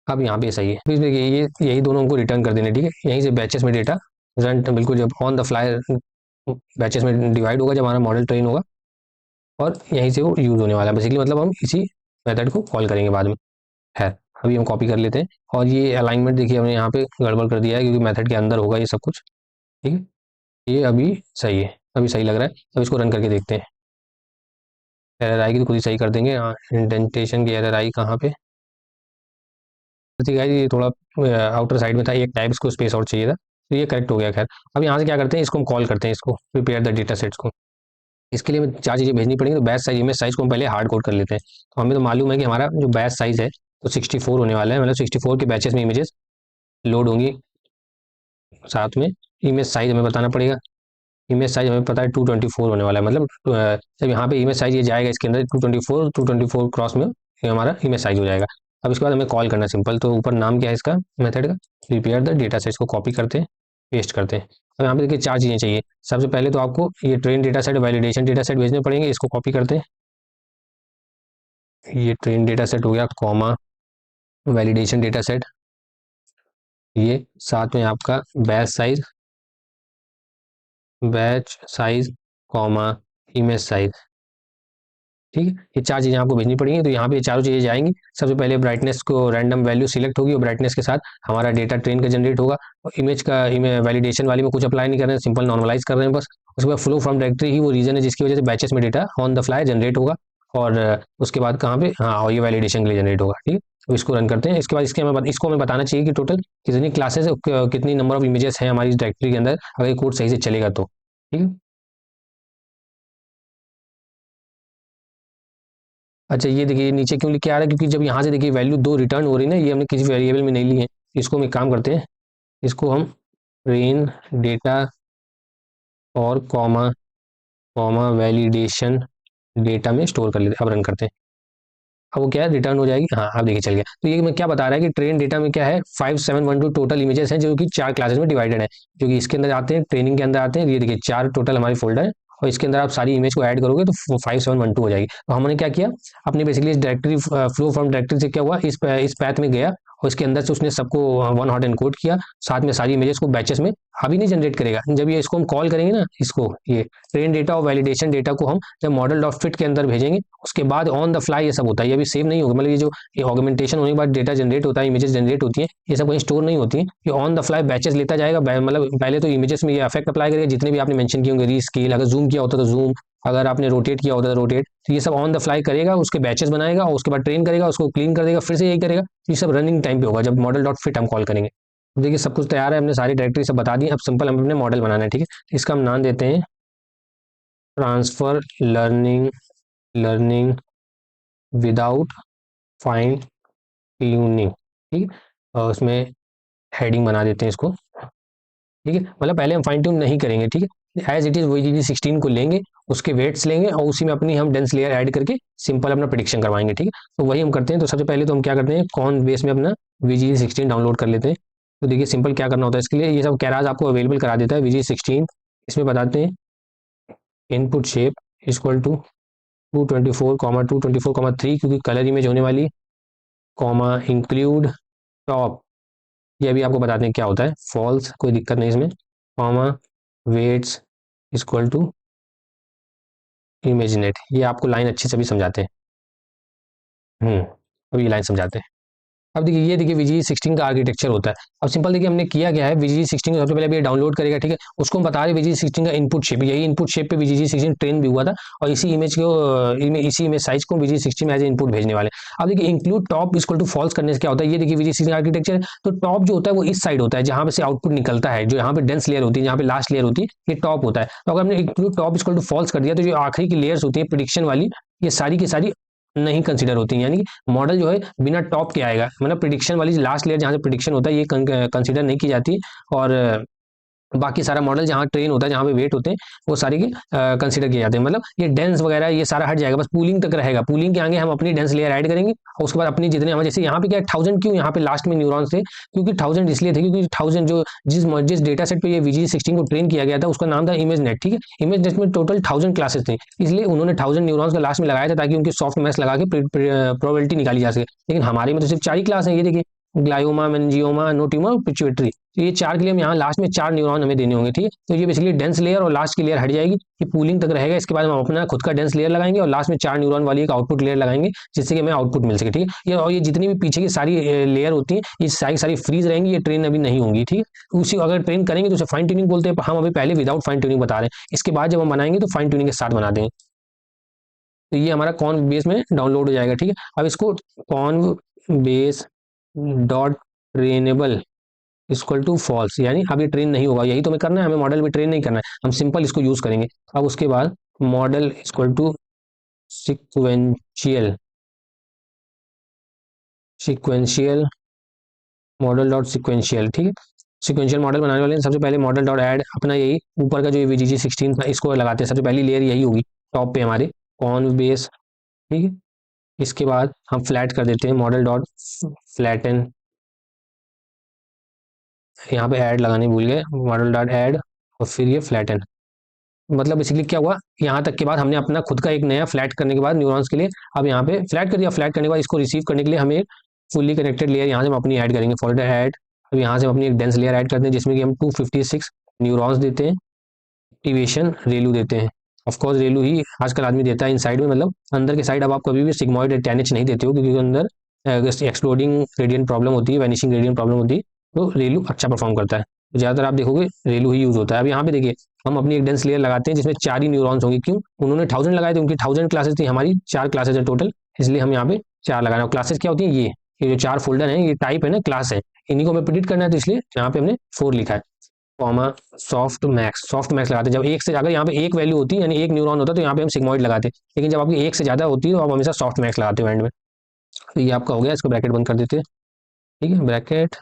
अब यहाँ पे सही है, फिर देखिए ये यही दोनों हमको रिटर्न कर देने, ठीक है, यहीं से बैचेस में डेटा रन बिल्कुल जब ऑन द फ्लाई बैचेस में डिवाइड होगा जब हमारा मॉडल ट्रेन होगा, और यहीं से वो यूज़ होने वाला है बेसिकली, मतलब हम इसी मेथड को कॉल करेंगे बाद में। है, अभी हम कॉपी कर लेते हैं, और ये अलाइनमेंट देखिए हमने यहाँ पे गड़बड़ कर दिया है क्योंकि मेथड के अंदर होगा ये सब कुछ, ठीक है, ये अभी सही है, अभी सही लग रहा है। अब इसको रन करके देखते हैं, एरर आएगी तो खुद ही सही कर देंगे। हाँ, इंडेंटेशन की एरर आई कहाँ पे, ठीक है, ये थोड़ा आउटर साइड में था, एक टाइप इसको स्पेस और चाहिए था, तो ये करेक्ट हो गया। खैर, अब यहाँ से क्या करते हैं, इसको हम कॉल करते हैं, इसको प्रिपेयर द डेटा सेट्स को। इसके लिए हमें 4 चीज़ें भेजनी पड़ेंगी, तो बैच साइज, इमेज साइज को हम पहले हार्ड कोड कर लेते हैं। तो हमें तो मालूम है कि हमारा जो बैच साइज है तो 64 होने वाला है, मतलब 64 के बैचेस में इमेजेस लोड होंगी। साथ में इमेज साइज हमें बताना पड़ेगा, इमेज साइज हमें पता है 224 होने वाला है, मतलब जब यहाँ पे इमेज साइज ये जाएगा इसके अंदर 224 क्रॉस में ये हमारा इमेज साइज हो जाएगा। अब इसके बाद हमें कॉल करना सिंपल, तो ऊपर नाम क्या है इसका मेथड का, प्रिपेयर द डेटा सेट्स को कॉपी करते हैं, पेस्ट करते हैं। अब यहाँ पे देखिए 4 चीज़ें चाहिए। सबसे पहले तो आपको ये train data set, validation data set भेजने पड़ेंगे, इसको कॉपी करते हैं। ये ट्रेन डेटा सेट हो गया, कॉमा वैलिडेशन डेटा सेट, ये साथ में आपका batch size comma image size, ठीक है, ये 4 चीज़ें आपको भेजनी पड़ेंगी। तो यहाँ पे ये चारों चीज़ें जाएंगी। सबसे पहले ब्राइटनेस को रैंडम वैल्यू सिलेक्ट होगी, और ब्राइटनेस के साथ हमारा डेटा ट्रेन का जनरेट होगा। और इमेज का वैलिडेशन वाली में कुछ अप्लाई नहीं कर रहे हैं, सिंपल नॉर्मलाइज कर रहे हैं बस। उसके बाद फ्लो फ्रॉम डायरेक्टरी ही वो रीजन है जिसकी वजह से बैचेस में data on the fly generate होगा। और उसके बाद कहाँ पे, हाँ, और ये वैलिडेशन के लिए जनरेट होगा, ठीक है। तो इसको रन करते हैं। इसके बाद इसको हमें बताना चाहिए कि टोटल कितनी क्लासेस, कितनी नंबर ऑफ इमेजेस हैं हमारी डायरेक्टरी के अंदर, अगर ये कोड सही से चलेगा तो, ठीक है। अच्छा, ये देखिए नीचे क्यों लिख के आ रहा है, क्योंकि जब यहाँ से देखिए वैल्यू 2 रिटर्न हो रही है ना, ये हमने किसी वेरिएबल में नहीं ली है। इसको हम एक काम करते हैं, इसको हम ट्रेन डेटा और कॉमा कॉमा वैलिडेशन डेटा में स्टोर कर लेते हैं। अब रन करते हैं, अब वो क्या है, रिटर्न हो जाएगी। हाँ, अब देखिए चल गया। तो ये मैं क्या बता रहा है कि ट्रेन डेटा में क्या है, 5712 टोटल इमेजेस हैं जो कि 4 क्लासेस में डिवाइडेड है, जो कि इसके अंदर आते हैं, ट्रेनिंग के अंदर आते हैं। ये देखिए 4 टोटल हमारी फोल्डर है, और इसके अंदर आप सारी इमेज को ऐड करोगे तो 5712 हो जाएगी। तो हमने क्या किया, अपने बेसिकली इस डायरेक्टरी फ्लो फ्रॉम डायरेक्टरी से क्या हुआ, इस पैथ में गया, और इसके अंदर से उसने सबको वन हॉट एनकोड किया, साथ में सारी इमेजेस को बैचेस में अभी नहीं जनरेट करेगा। जब ये इसको हम कॉल करेंगे ना, इसको ये ट्रेन डेटा और वैलिडेशन डेटा को हम जब मॉडल डॉट फिट के अंदर भेजेंगे, उसके बाद ऑन द फ्लाई ये सब होता है, ये अभी सेव नहीं होगा। मतलब ये जो ये ऑगमेंटेशन होने के बाद डेटा जनरेट होता है, इमेजेस जनरेट होती है, ये सब कहीं स्टोर नहीं होती है, ये ऑन द फ्लाई बैचेस लेता जाएगा। मतलब पहले तो इमेजेस में ये इफेक्ट अप्लाई करेगा, जितने भी आपने मेंशन किए होंगे, रीस्केल, अगर जूम किया होता तो जूम, अगर आपने रोटेट किया होता तो रोटेट, तो ये सब ऑन द फ्लाई करेगा, उसके बैचेस बनाएगा, और उसके बाद ट्रेन करेगा, उसको क्लीन कर देगा, फिर से यही करेगा। तो ये सब रनिंग टाइम पे होगा जब मॉडल डॉट फिट हम कॉल करेंगे। तो देखिए सब कुछ तैयार है, हमने सारी डायरेक्टरी सब बता दी। अब सिंपल हम अपने मॉडल बनाना है, ठीक है। इसका हम नाम देते हैं transfer learning without fine tuning, ठीक है। और उसमें हेडिंग बना देते हैं इसको, ठीक है, मतलब पहले हम फाइन ट्यून नहीं करेंगे, ठीक है। एज इट इज वही 16 को लेंगे, उसके वेट्स लेंगे, और उसी में अपनी हम डेंस लेयर ऐड करके सिंपल अपना प्रिडिक्शन करवाएंगे, ठीक है। तो वही हम करते हैं। तो सबसे पहले तो हम क्या करते हैं, कॉन बेस में अपना VGG16 डाउनलोड कर लेते हैं। तो देखिए सिंपल क्या करना होता है इसके लिए, ये सब कैराज आपको अवेलेबल करा देता है VGG16। इसमें बताते हैं इनपुट शेप इक्वल टू 224,224,3, क्योंकि कलर इमेज होने वाली, कॉमा इंक्लूड टॉप, ये भी आपको बताते हैं क्या होता है, फॉल्स, कोई दिक्कत नहीं इसमें, कॉमा वेट्स इक्वल टू इमेजिनेट, ये आपको लाइन अच्छे से भी समझाते हैं। अब ये लाइन समझाते हैं। अब देखिए ये देखिए VGG16 का आर्किटेक्चर होता है। अब सिंपल देखिए हमने किया क्या है, VGG16 को सबसे पहले ये डाउनलोड करेगा, ठीक है। उसको हम बता रहे VGG16 का इनपुट शेप, यही इनपुट शेप पे VGG16 ट्रेन भी हुआ था, और इसी इमेज साइज को VGG16 में एज इनपुट भेजने वाले। अब देखिए include top equal to false करने से क्या होता है, ये देखिए VGG16 आर्किटेक्चर, तो टॉप जो होता है वो इस साइड होता है जहां से आउटपुट निकलता है, जो यहाँ पे डेंस लेयर होती है, जहाँ पे लास्ट लेयर होती है, ये टॉप होता है। तो अगर हमने include top equal to false कर दिया, तो जो आखिरी की लेयर्स होती है प्रिडिक्शन वाली, ये सारी की सारी नहीं कंसीडर होती हैं, यानी कि मॉडल जो है बिना टॉप के आएगा, मतलब प्रिडिक्शन वाली लास्ट लेयर जहाँ से प्रिडिक्शन होता है ये कंसीडर नहीं की जाती। और बाकी सारा मॉडल जहाँ ट्रेन होता है, जहाँ पे वेट होते हैं, वो सारे के कंसीडर किए जाते हैं। मतलब ये डेंस वगैरह ये सारा हट जाएगा, बस पूलिंग तक रहेगा। पूलिंग के आगे हम अपनी डेंस लेयर ऐड करेंगे और उसके बाद अपनी जितने हम, जैसे यहाँ पे क्या 1000 क्यों यहाँ पे लास्ट में न्यूरॉन्स थे, क्योंकि 1000 इसलिए थे क्योंकि 1000 जो जिस डेटा सेट पे ये VG16 को ट्रेन किया गया था उसका नाम था इमेज नेट। ठीक है, इमेज नेट में टोटल 1000 क्लासेस थे, इसलिए उन्होंने 1000 न्यूरॉन्स का लास्ट में लगाया था ताकि उनकी सॉफ्ट मैथ्स लगा के प्रोबेबिलिटी निकाली जा सके। लेकिन हमारे में तो सिर्फ 4 ही क्लास है, ये देखिए, ग्लायोमा, मेनिंजियोमा, नोट्यूमर, पिट्यूटरी। तो ये 4 के लिए हम यहाँ लास्ट में 4 न्यूरॉन हमें देने होंगे। ठीक है, तो ये बेसिकली डेंस लेयर और लास्ट की लेयर हट जाएगी, ये पूलिंग तक रहेगा। इसके बाद हम अपना खुद का डेंस लेयर लगाएंगे और लास्ट में 4 न्यूरॉन वाली एक आउटपुट लेयर लगाएंगे, जिससे कि हमें आउटपुट मिल सके। ठीक है, ये और ये जितनी भी पीछे की सारी लेयर होती है, ये सारी सारी फ्रीज रहेंगी, ये ट्रेन अभी नहीं होंगी। ठीक है, उसी अगर ट्रेन करेंगे तो उसे फाइन ट्यूनिंग बोलते हैं, हम अभी पहले विदाउट फाइन ट्यूनिंग बता रहे हैं। इसके बाद जब हम बनाएंगे तो फाइन ट्यूनिंग के साथ बना देंगे। तो ये हमारा कॉन बेस में डाउनलोड हो जाएगा। ठीक है, अब इसको conv base dot trainable equal to false, यानी अब ये ट्रेन नहीं होगा, यही तो हमें करना है, हमें मॉडल भी ट्रेन नहीं करना है, हम सिंपल इसको यूज करेंगे। अब उसके बाद model equal to sequential, sequential model dot sequential. ठीक है, सिक्वेंशियल मॉडल बनाने वाले हैं, सबसे पहले मॉडल डॉट ऐड अपना यही ऊपर का जो VGG16 था इसको लगाते हैं, सबसे पहली लेयर यही होगी टॉप पे हमारे कॉन बेस। ठीक है, इसके बाद हम फ्लैट कर देते हैं मॉडल डॉट फ्लैटन, यहाँ पे ऐड लगाने भूल गए, मॉडल डॉट ऐड और फिर ये फ्लैटन। मतलब बेसिकली क्या हुआ, यहाँ तक के बाद हमने अपना खुद का एक नया फ्लैट करने के बाद न्यूरॉन्स के लिए अब यहाँ पे फ्लैट कर दिया। फ्लैट करने के बाद इसको रिसीव करने के लिए हमें फुल्ली कनेक्टेड लेयर यहाँ से हम अपनी ऐड करेंगे, फोल्डर ऐड। अब यहाँ से हम अपनी एक डेंस लेयर ऐड करते हैं जिसमें कि हम 256 न्यूरॉन्स देते हैं, एक्टिवेशन रेलू देते हैं। ऑफकोर्स रेलू ही आजकल आदमी देता है इन साइड में, मतलब अंदर के साइड अब आप कभी भी सिग्मॉइड 10H नहीं देते हो, क्योंकि अंदर एक्सप्लोडिंग ग्रेडियंट प्रॉब्लम होती है, वैनिशिंग ग्रेडियंट प्रॉब्लम होती है, तो रेलू अच्छा परफॉर्म करता है। तो ज़्यादातर आप देखोगे रेलू ही यूज होता है। अब यहाँ पे देखिए हम अपनी एक डेंस लेयर लगाते हैं जिसमें 4 ही न्यूरॉन्स होंगे, क्यों, उन्होंने 1000 लगाए थे, उनकी 1000 क्लासेस थी, हमारी 4 क्लासेस है टोटल, इसलिए हम यहाँ पे 4 लगा रहे हैं। क्लासेस क्या होती है, ये जो 4 फोल्डर है, ये टाइप है ना क्लास है, इन्हीं को हमें प्रिडिक्ट करना है, तो इसलिए यहाँ पे हमने 4 लिखा है। Comma soft max, soft max लगाते हैं जब एक से, अगर यहाँ पे एक वैल्यू होती है यानी एक न्यूरॉन होता है तो यहाँ पे हम सिग्मॉइड लगाते हैं, लेकिन जब आपकी एक से ज्यादा होती है तो आप हमेशा सॉफ्ट मैक्स लगाते हो एंड में। तो ये आपका हो गया, इसको ब्रैकेट बंद कर देते हैं। ठीक है, ब्रैकेट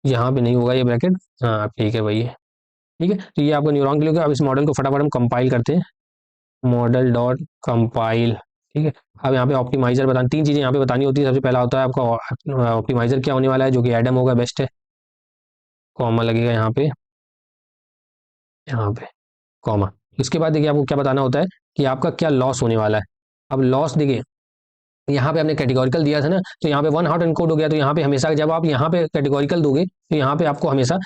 यहाँ पे नहीं होगा ये ब्रैकेट, हाँ ठीक है वही है। ठीक है, तो ये आपका न्यूरॉन के लिए हो गया। अब इस मॉडल को फटाफट हम कंपाइल करते हैं, मॉडल डॉट कंपाइल। ठीक है, अब यहाँ पे ऑप्टिमाइजर बताना, 3 चीज़ें यहाँ पे बतानी होती है। सबसे पहला होता है आपका ऑप्टिमाइजर क्या होने वाला है, जो कि एडम होगा, बेस्ट है, कॉमा लगेगा यहाँ पे, यहाँ पे कॉमा। इसके बाद देखिए आपको क्या बताना होता है कि आपका क्या लॉस होने वाला है। अब लॉस देखिए यहाँ पे हमने कैटेगोरिकल दिया था ना, तो यहाँ पे 1 हॉट एनकोड हो गया, तो यहाँ पे हमेशा जब आप यहाँ पे कैटेगोरिकल दोगे तो यहाँ पे आपको हमेशा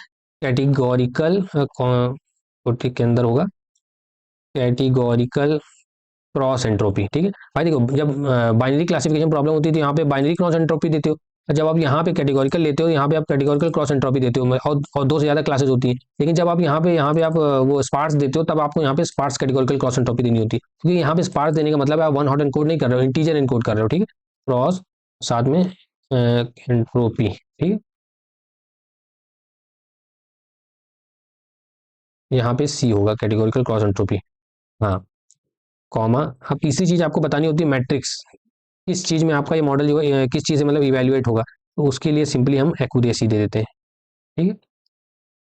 कैटेगोरिकल कोटिक के अंदर होगा कैटेगोरिकल क्रॉस एंट्रोपी। ठीक है भाई, देखो जब बाइनरी क्लासिफिकेशन प्रॉब्लम होती है तो यहाँ पे बाइनरी क्रॉस एंट्रोपी देते हो, और जब आप यहाँ पे कैटेगोरिकल लेते हो यहाँ पे आप कैटेगोरिकल क्रॉस एंट्रोपी देते हो, और 2 से ज़्यादा क्लासेस होती है। लेकिन जब आप यहाँ पे आप वो स्पार्स देते हो तब आपको यहाँ पे स्पार्स कैटेगोरिकल क्रॉस एंट्रोपी देनी होती है, क्योंकि यहाँ पे स्पार्स देने का मतलब है आप 1 हॉट एनकोड नहीं कर रहे हो, इंटीजर एनकोड कर रहे हो। ठीक है, क्रॉस साथ में एंट्रोपी। ठीक है, यहाँ पे सी होगा कैटेगोरिकल क्रॉस एंट्रोपी, हाँ, कॉमा। अब तीसरी चीज आपको बतानी होती है मैट्रिक्स, किस चीज में आपका ये मॉडल जो है किस चीज से मतलब इवेल्युएट होगा, तो उसके लिए सिंपली हम एक्यूरेसी दे देते हैं। ठीक है,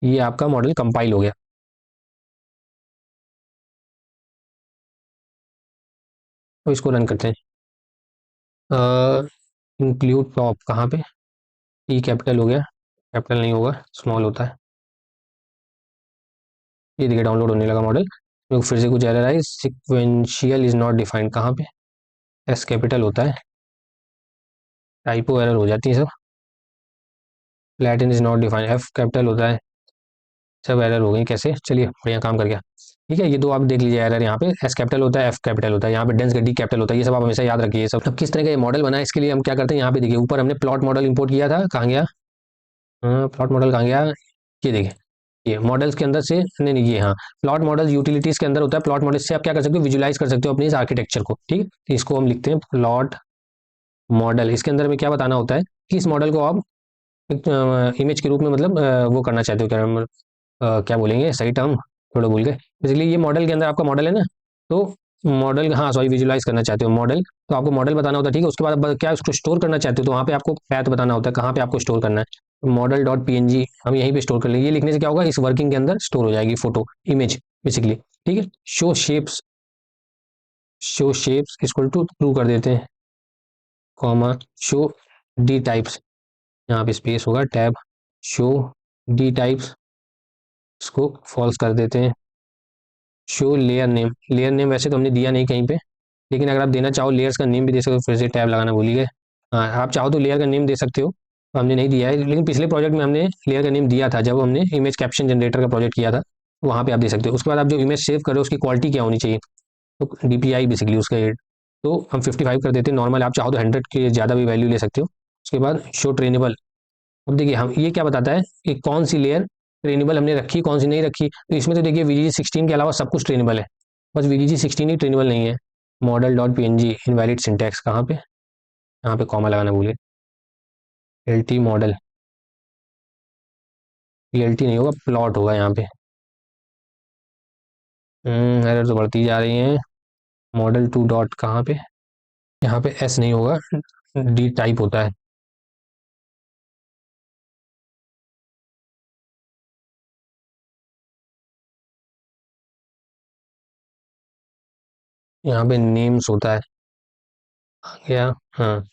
ये आपका मॉडल कंपाइल हो गया। तो इसको रन करते हैं। इंक्लूड टॉप कहाँ पे, ई कैपिटल हो गया, कैपिटल नहीं होगा, स्मॉल होता है। ये देखिए डाउनलोड होने लगा मॉडल, तो फिर से कुछ error I, sequential is not defined, कहाँ पे, एस कैपिटल होता है, टाइपो एरर हो जाती है सब, flatten is not defined, F capital होता है, सब एरर हो गई कैसे, चलिए बढ़िया काम कर गया। ठीक है, ये दो आप देख लीजिए एरर, यहाँ पे एस कैपिटल होता है, एफ कैपिटल होता है, यहाँ पे डेंस का डी कैपिटल होता है, ये सब आप हमेशा याद रखिए। ये सब अब किस तरह का ये मॉडल बना है इसके लिए हम क्या करते हैं, यहाँ पे देखिए ऊपर हमने प्लॉट मॉडल इंपोर्ट किया था, कहाँ गया, प्लॉट मॉडल कहाँ गया, ये देखिए, ये मॉडल्स के अंदर से नहीं नहीं ये, हाँ प्लॉट मॉडल यूटिलिटीज के अंदर होता है। प्लॉट मॉडल से आप क्या कर सकते हो, विजुलाइज कर सकते हो अपनी इस आर्किटेक्चर को। ठीक है, तो इसको हम लिखते हैं प्लॉट मॉडल। इसके अंदर में क्या बताना होता है कि इस मॉडल को आप इमेज के रूप में मतलब वो करना चाहते हो, क्या क्या बोलेंगे सही टर्म, थोड़ा भूल गए। बेसिकली ये मॉडल के अंदर आपका मॉडल है ना, तो मॉडल, हाँ सॉरी, विजुलाइज करना चाहते हो मॉडल, तो आपको मॉडल बताना होता है, ठीक है। उसके बाद अब क्या उसको स्टोर करना चाहते हो, तो वहाँ पे आपको पैथ बताना होता है कहाँ पे आपको स्टोर करना है। मॉडल डॉट पी हम यहीं पे स्टोर कर लेंगे। ये लिखने से क्या होगा, इस वर्किंग के अंदर स्टोर हो जाएगी फोटो इमेज बेसिकली, ठीक है। Show shapes equal to true कर देते हैं, कॉमा शो डी टाइप्स, यहाँ पे स्पेस होगा, टैब, शो डी टाइप्स, इसको फॉल्स कर देते हैं। शो लेयर नेम वैसे तो हमने दिया नहीं कहीं पे, लेकिन अगर आप देना चाहो लेयर्स का नेम भी दे सकते हो, फिर से टैब लगाना भूल गए। हाँ, आप चाहो तो लेयर का नेम दे सकते हो, हमने नहीं दिया है, लेकिन पिछले प्रोजेक्ट में हमने लेयर का नेम दिया था जब हमने इमेज कैप्शन जनरेटर का प्रोजेक्ट किया था, वहाँ पे आप दे सकते हो। उसके बाद आप जो इमेज सेव कर रहे हो उसकी क्वालिटी क्या होनी चाहिए, तो DPI बेसिकली उसका रेट, तो हम 55 कर देते हैं नॉर्मल, आप चाहो तो 100 के ज़्यादा भी वैल्यू ले सकते हो। उसके बाद शो ट्रेनेबल, अब देखिए हम ये क्या बताता है कि कौन सी लेयर ट्रेनेबल हमने रखी, कौन सी नहीं रखी, तो इसमें तो देखिए VGG16 के अलावा सब कुछ ट्रेनेबल है, बस VGG16 ही ट्रेनेबल नहीं है। Model dot PNG invalid syntax कहाँ पे, यहाँ पे कॉमा लगाना भूले, LT मॉडल, PLT नहीं होगा, प्लॉट होगा यहाँ पे। एरर तो बढ़ती जा रही है। मॉडल टू डॉट कहाँ पे, यहाँ पे S नहीं होगा, D टाइप होता है। यहाँ पे नेम्स होता है, आ गया, हाँ।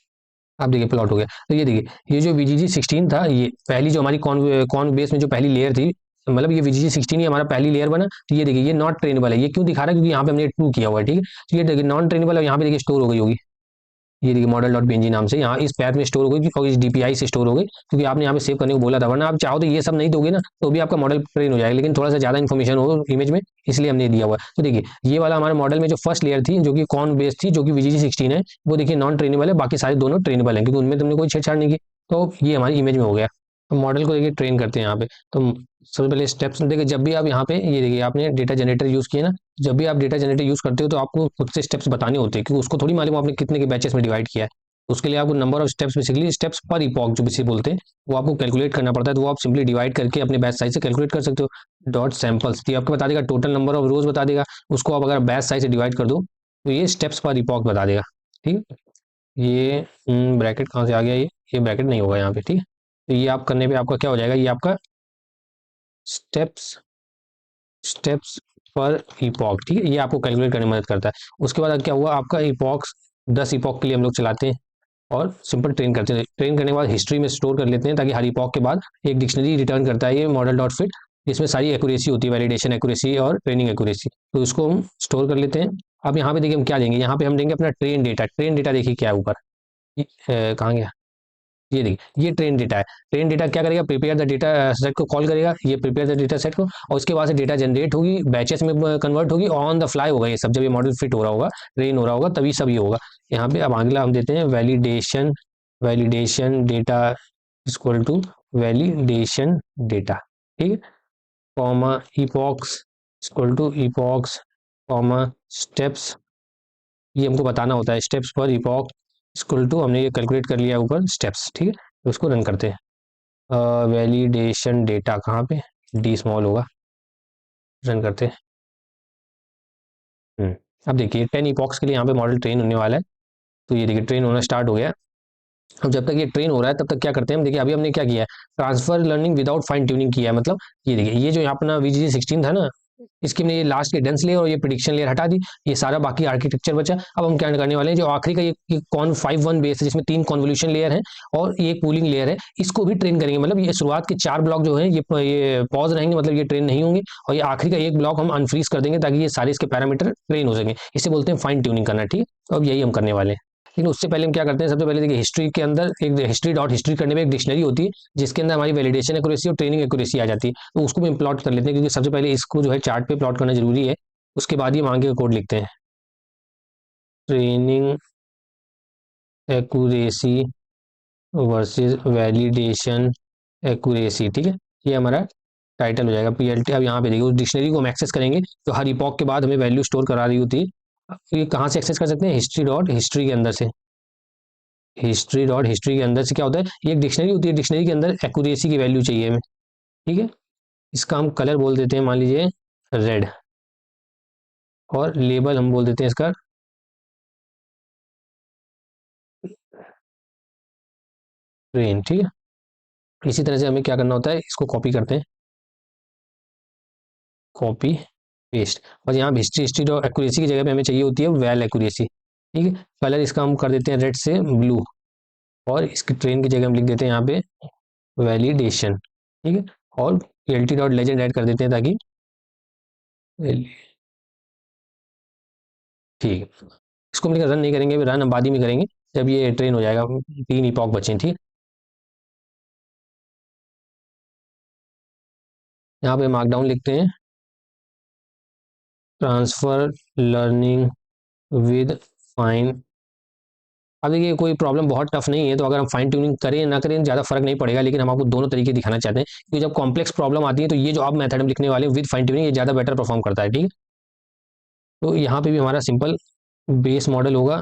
अब देखिए प्लॉट हो गया, तो ये देखिए ये जो VGG16 था, ये पहली जो हमारी कॉन कॉन बेस में जो पहली लेयर थी, मतलब ये VGG16 ही हमारा पहली लेयर बना, तो ये देखिए ये नॉट ट्रेनेबल है, ये क्यों दिखा रहा है, क्योंकि यहाँ पे हमने ट्रू किया हुआ है, ठीक है। तो ये देखिए नॉन ट्रेनेबल है, यहाँ पे देखिए स्टोर हो गई होगी, ये देखिए मॉडल डॉट पीएनजी नाम से यहाँ इस पैथ में स्टोर हो गई, और इस DPI से स्टोर हो गई, क्योंकि आपने यहाँ पे सेव करने को बोला था, वरना आप चाहो तो ये सब नहीं दोगे ना, तो भी आपका मॉडल ट्रेन हो जाएगा, लेकिन थोड़ा सा ज़्यादा इन्फॉर्मेशन हो इमेज में, इसलिए हमने दिया हुआ है। तो देखिए ये वाला हमारे मॉडल में जो फर्स्ट लेयर थी, जो कि कॉन बेस थी, जो कि VGG16 है, वो देखिए नॉन ट्रेनेबल है, बाकी सारे दोनों ट्रेनेबल है, क्योंकि उनमें तुमने कोई छेड़छाड़ नहीं की। तो ये हमारी इमेज में हो गया। तो मॉडल को देखिए ट्रेन करते हैं यहाँ पे, तो सबसे पहले स्टेप्स देखिए, जब भी आप यहाँ पे ये देखिए आपने डेटा जनरेटर यूज़ किया ना, जब भी आप डेटा जनरेटर यूज़ करते हो तो आपको खुद से स्टेप्स बताने होते हैं, क्योंकि उसको थोड़ी मालूम आपने कितने के बैचेस में डिवाइड किया है। उसके लिए आपको number of steps, basically steps पर इपॉक जो इसे बोलते हैं, वो आपको कैलकुलेट करना पड़ता है, तो वो आप सिंपली डिवाइड करके अपने बैच साइज से कैलकुलेट कर सकते हो। डॉट सैंपल्स ये आपको बता देगा टोटल नंबर ऑफ रोज बता देगा, उसको आप अगर बैच साइज से डिवाइड कर दो तो ये स्टेप्स पर इपॉक बता देगा, ठीक है। ये ब्रैकेट कहाँ से आ गया, ये ब्रैकेट नहीं होगा यहाँ पे, ठीक है। तो ये आप करने पे आपका क्या हो जाएगा, ये आपका स्टेप्स स्टेप्स पर इपॉक, ठीक है, ये आपको कैलकुलेट करने में मदद करता है। उसके बाद क्या हुआ, आपका इपॉक्स 10 इपॉक के लिए हम लोग चलाते हैं, और सिंपल ट्रेन करते हैं। ट्रेन करने के बाद हिस्ट्री में स्टोर कर लेते हैं, ताकि हर इपॉक के बाद एक डिक्शनरी रिटर्न करता है ये मॉडल डॉट फिट, जिसमें सारी एक्यूरेसी होती है, वैलिडेशन एक्यूरेसी और ट्रेनिंग एक्यूरेसी, तो उसको हम स्टोर कर लेते हैं। अब यहाँ पे देखिए हम क्या देंगे, यहाँ पे हम देंगे अपना ट्रेन डेटा देखिए क्या है ऊपर, कहाँ गया, ये देखिए ये ट्रेन डेटा है। ट्रेन डेटा क्या करेगा, प्रिपेयर द डेटा सेट को कॉल करेगा, ये प्रिपेयर द डेटा सेट को, और उसके बाद से डेटा जनरेट होगी, बैचेस में कन्वर्ट होगी, ऑन द फ्लाई होगा ये सब, जब ये मॉडल फिट हो रहा होगा, ट्रेन हो रहा होगा, तभी सब ये होगा। यहाँ पे अब अगला हम देते हैं validation, validation data equal to validation data, ठीक है, comma epochs equal to epochs, comma steps, ये हमको बताना होता है स्टेप्स पर इपॉक इक्वल टू, हमने ये कैलकुलेट कर लिया ऊपर स्टेप्स, ठीक है। तो उसको रन करते हैं। वैलिडेशन डेटा कहाँ पे, D स्मॉल होगा, रन करते हैं। अब देखिए 10 इपॉक्स के लिए यहाँ पे मॉडल ट्रेन होने वाला है, तो ये देखिए ट्रेन होना स्टार्ट हो गया। अब जब तक ये ट्रेन हो रहा है तब तक क्या करते हैं हम, देखिए अभी हमने क्या किया है, transfer learning without fine tuning किया है, मतलब ये देखिए ये जो यहाँ अपना VGG16 था ना, इसकी हमने ये लास्ट के डेंस लेयर और ये प्रिडिक्शन लेयर हटा दी, ये सारा बाकी आर्किटेक्चर बचा। अब हम क्या करने वाले हैं, जो आखिरी का ये कॉन 5.1 बेस है, जिसमें 3 कॉन्वोल्यूशन लेयर है और ये कूलिंग लेयर है, इसको भी ट्रेन करेंगे, मतलब ये शुरुआत के 4 ब्लॉक जो है ये पॉज रहेंगे, मतलब ये ट्रेन नहीं होंगे, और ये आखिरी का एक ब्लॉक हम अनफ्रीज कर देंगे, ताकि ये सारे इसके पैरामीटर ट्रेन हो सके, इसे बोलते हैं फाइन ट्यूनिंग करना, ठीक है। तो अब यही हम करने वाले हैं, लेकिन उससे पहले हम क्या करते हैं, सबसे पहले देखिए हिस्ट्री के अंदर एक हिस्ट्री डॉट हिस्ट्री करने में एक डिक्शनरी होती है, जिसके अंदर हमारी वैलिडेशन एक्यूरेसी और ट्रेनिंग एक्यूरेसी आ जाती है, तो उसको भी हम प्लॉट कर लेते हैं, क्योंकि सबसे पहले इसको जो है चार्ट पे प्लॉट करना जरूरी है, उसके बाद ही हम आगे का कोड लिखते हैं। Training accuracy versus validation accuracy, ठीक है, ये हमारा टाइटल हो जाएगा PLT। अब यहाँ पे देखिए उस डिक्शनरी को हम एक्सेस करेंगे, तो हर इपॉक के बाद हमें वैल्यू स्टोर करा रही होती है। ये कहाँ से एक्सेस कर सकते हैं, हिस्ट्री डॉट हिस्ट्री के अंदर से, हिस्ट्री डॉट हिस्ट्री के अंदर से क्या होता है, ये एक डिक्शनरी होती है, डिक्शनरी के अंदर एक्यूरेसी की वैल्यू चाहिए हमें, ठीक है। इसका हम कलर बोल देते हैं, मान लीजिए रेड, और लेबल हम बोल देते हैं इसका ट्रेन, ठीक है। इसी तरह से हमें क्या करना होता है, इसको कॉपी करते हैं, कॉपी पेस्ट। और यहाँ हिस्ट्री हिस्ट्री और एक्यूरेसी की जगह पे हमें चाहिए होती है वेल एक्यूरेसी, ठीक है। कलर इसका हम कर देते हैं रेड से ब्लू, और इसकी ट्रेन की जगह हम लिख देते हैं यहाँ पे वैलिडेशन, ठीक है। और L T dot legend add कर देते हैं ताकि, ठीक है। इसको हम रन नहीं करेंगे, रन हम बाद ही में करेंगे जब ये ट्रेन हो जाएगा। 3 इपॉक बचे हैं, ठीक है। यहाँ पे मार्कडाउन लिखते हैं, ट्रांसफर लर्निंग विद फाइन। अब देखिए कोई प्रॉब्लम बहुत टफ नहीं है, तो अगर हम फाइन ट्यूनिंग करें ना करें ज़्यादा फर्क नहीं पड़ेगा, लेकिन हम आपको दोनों तरीके दिखाना चाहते हैं, क्योंकि जब कॉम्प्लेक्स प्रॉब्लम आती है तो ये जो आप मेथड में लिखने वाले विद फाइन ट्यूनिंग ये ज़्यादा बेटर परफॉर्म करता है, ठीक है। तो यहाँ पे भी हमारा सिंपल बेस मॉडल होगा